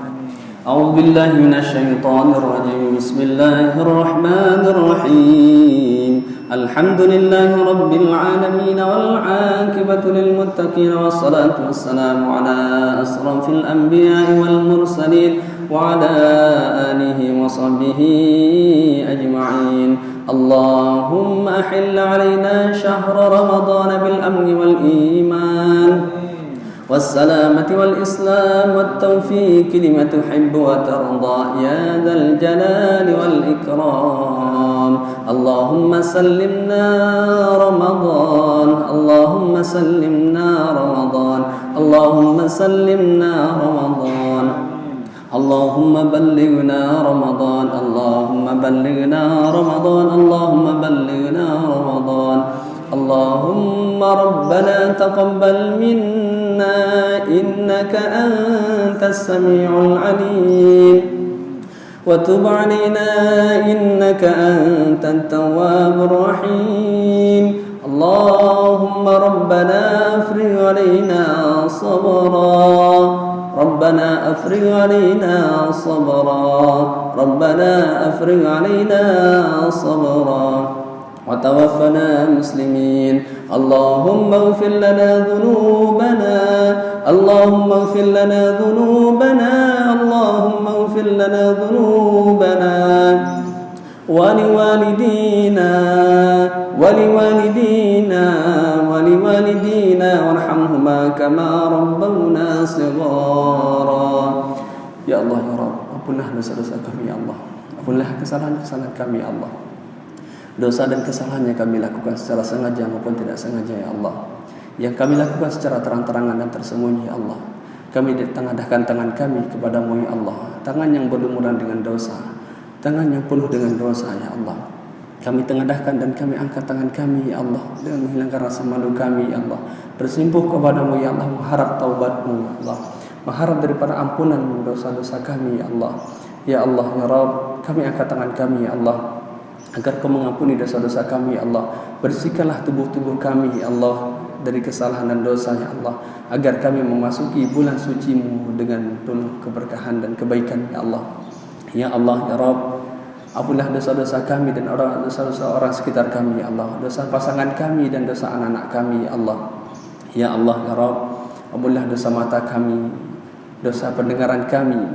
A'udzu billahi minasyaitonir rajim. Bismillahirrahmanirrahim. Alhamdulillahi rabbil alamin wal 'aqibatu lil muttaqin wassalatu wassalamu ala asrafil anbiya'i wal mursalin wa ala alihi wa sahbihi ajma'in. Allahumma ahil 'alaina syahra ramadan bil amni wal iman والسلامة والإسلام والتوفيق لما تحب وترضى يا ذا الجلال والإكرام. اللهم سلمنا رمضان، اللهم سلمنا رمضان، اللهم سلمنا رمضان، اللهم بلغنا رمضان، اللهم بلغنا رمضان، اللهم بلغنا رمضان. اللهم ربنا تقبل منا إنك أنت السميع العليم وتب علينا إنك أنت التواب الرحيم. اللهم ربنا أفرغ علينا صبرا، ربنا أفرغ علينا صبرا، ربنا أفرغ علينا صبرا وتوفنا مسلمين. اللهم اغفر لنا ذنوبنا، اللهم اغفر لنا ذنوبنا، اللهم اغفر لنا ذنوبنا ولوالدينا ولوالدينا ولوالدينا وارحمهما كما ربونا صغارا. Ya Allah, ya Rabb, ampunlah dosa-dosa kami ya Allah, ampunlah kesalahan-kesalahan kami ya Allah. Dosa dan kesalahan yang kami lakukan secara sengaja maupun tidak sengaja ya Allah, yang kami lakukan secara terang-terangan dan tersembunyi ya Allah, kami tengadahkan tangan kami kepadamu ya Allah, tangan yang berlumuran dengan dosa, tangan yang penuh dengan dosa ya Allah. Kami tengadahkan dan kami angkat tangan kami ya Allah, dengan menghilangkan rasa malu kami ya Allah, bersimpuh kepadamu ya Allah, mengharap taubatmu ya Allah, mengharap daripada ampunan dosa-dosa kami ya Allah. Ya Allah ya Rabb, kami angkat tangan kami ya Allah, agar Kau mengampuni dosa-dosa kami ya Allah. Bersihkanlah tubuh-tubuh kami ya Allah dari kesalahan dan dosa ya Allah, agar kami memasuki bulan suci-Mu dengan penuh keberkahan dan kebaikan ya Allah. Ya Allah ya Rabb, ampunlah dosa-dosa kami dan dosa-dosa orang sekitar kami ya Allah, dosa pasangan kami dan dosa anak-anak kami ya Allah. Ya Allah ya Rabb, ampunlah dosa mata kami, dosa pendengaran kami,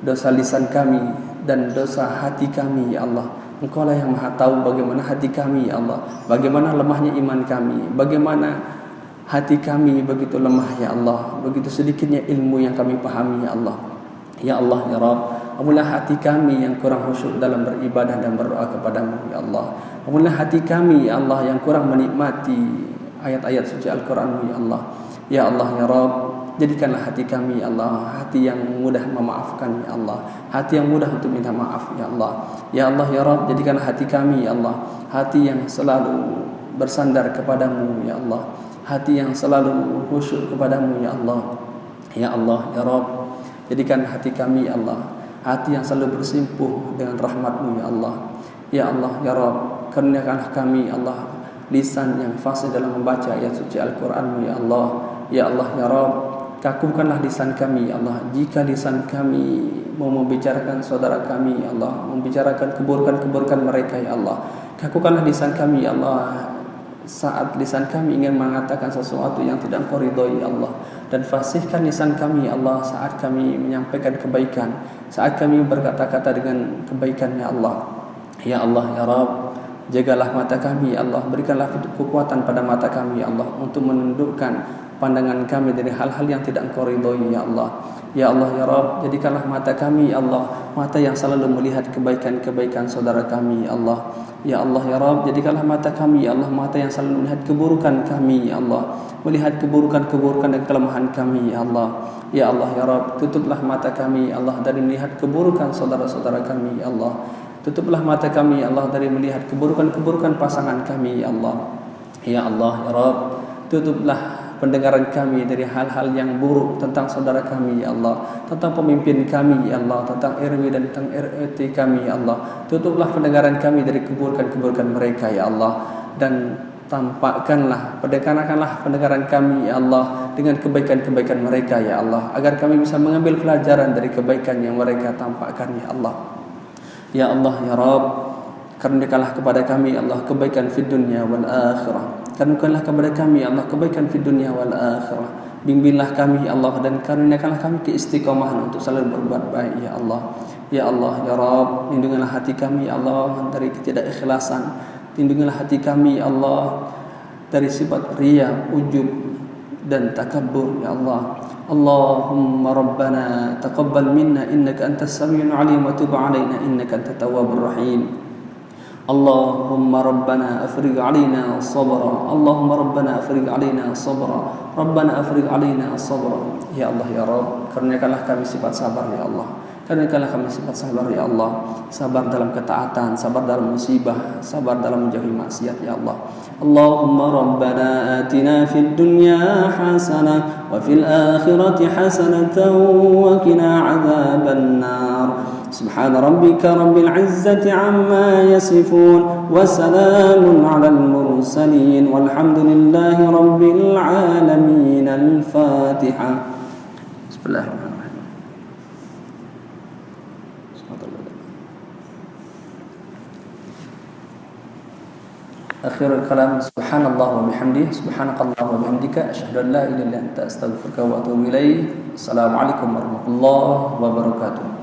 dosa lisan kami, dan dosa hati kami ya Allah. Engkau lah yang maha tahu bagaimana hati kami ya Allah, bagaimana lemahnya iman kami, bagaimana hati kami begitu lemah ya Allah, begitu sedikitnya ilmu yang kami pahami ya Allah. Ya Allah ya Rabb, ampunlah hati kami yang kurang khusyuk dalam beribadah dan berdoa kepadamu ya Allah. Ampunlah hati kami ya Allah yang kurang menikmati ayat-ayat suci Al-Quranmu ya Allah. Ya Allah ya Rabb, jadikanlah hati kami ya Allah, hati yang mudah memaafkan ya Allah, hati yang mudah untuk minta maaf ya Allah. Ya Allah ya Rabb, jadikanlah hati kami ya Allah, hati yang selalu bersandar kepadamu ya Allah, hati yang selalu khusyuk kepadamu ya Allah. Ya Allah ya Rabb, jadikan hati kami ya Allah, hati yang selalu bersimpuh dengan rahmat-Mu ya Allah. Ya Allah ya Rabb, karuniakanlah kami ya Allah lisan yang fasih dalam membaca ayat suci Al-Quran-Mu ya Allah. Ya Allah ya Rabb, kakukanlah lisan kami ya Allah, jika lisan kami mau membicarakan saudara kami ya Allah, membicarakan keburukan-keburukan mereka ya Allah, kakukanlah lisan kami ya Allah saat lisan kami ingin mengatakan sesuatu yang tidak Engkau ridhoi ya Allah, dan fasihkan lisan kami ya Allah saat kami menyampaikan kebaikan, saat kami berkata-kata dengan kebaikan ya Allah. Ya Allah ya Rabb, jagalah mata kami ya Allah, berikanlah kekuatan pada mata kami ya Allah untuk menundukkan pandangan kami dari hal-hal yang tidak Engkau ridhoi ya Allah. Ya Allah ya Rabb, jadikanlah mata kami ya Allah mata yang selalu melihat kebaikan-kebaikan saudara kami ya Allah. Ya Allah ya Rabb, jadikanlah mata kami ya Allah mata yang selalu melihat keburukan kami ya Allah, melihat keburukan-keburukan dan kelemahan kami ya Allah. Ya Allah ya Rabb, tutuplah mata kami ya Allah dari melihat keburukan saudara-saudara kami ya Allah. Tutuplah mata kami ya Allah dari melihat keburukan-keburukan pasangan kami ya Allah. Ya Allah ya Rabb, tutuplah pendengaran kami dari hal-hal yang buruk tentang saudara kami ya Allah, tentang pemimpin kami ya Allah, tentang RW dan tentang RT kami ya Allah. Tutuplah pendengaran kami dari keburukan-keburukan mereka ya Allah, dan tampakkanlah, perdengarkanlah pendengaran kami ya Allah dengan kebaikan-kebaikan mereka ya Allah, agar kami bisa mengambil pelajaran dari kebaikan yang mereka tampakkan ya Allah. Ya Allah ya Rabb, karuniakanlah kepada kami ya Allah kebaikan fid dunya wal akhirah. Karuniakanlah kepada kami ya Allah kebaikan fid dunya wal akhirah. Bimbinglah kami ya Allah dan karuniakanlah kami keistiqomahan untuk selalu berbuat baik ya Allah. Ya Allah ya Rabb, lindungilah hati kami ya Allah dari ketidakikhlasan. Lindungilah hati kami ya Allah dari sifat riya, ujub dan takabbur ya Allah. Allahumma rabbana taqabbal minna innaka antas samiul alim wa tub alaina innaka antat tawwabur rahim. Allahumma rabbana afrigh alaina sabra. Allahumma rabbana afrigh alaina sabra. Rabbana afrigh alaina sabra. Ya Allah ya Rabb, karuniakanlah kami sifat sabar ya Allah. Karuniakanlah kami sifat sabar ya Allah. Sabar dalam ketaatan, sabar dalam musibah, sabar dalam menjauhi maksiat ya Allah. Allahumma rabbana atina fid dunya hasanah wa fil akhirati hasanatan wa qina adzaban nar. سبحان ربك رب العزة عما يصفون وسلام على المرسلين والحمد لله رب العالمين. الفاتحة. بسم الله الرحمن الرحيم. آخر الكلام سبحان الله وبحمده سبحانك اللهم وبحمدك أشهد أن لا إله إلا أنت أستغفرك وأتوب إليك. السلام عليكم ورحمة الله وبركاته.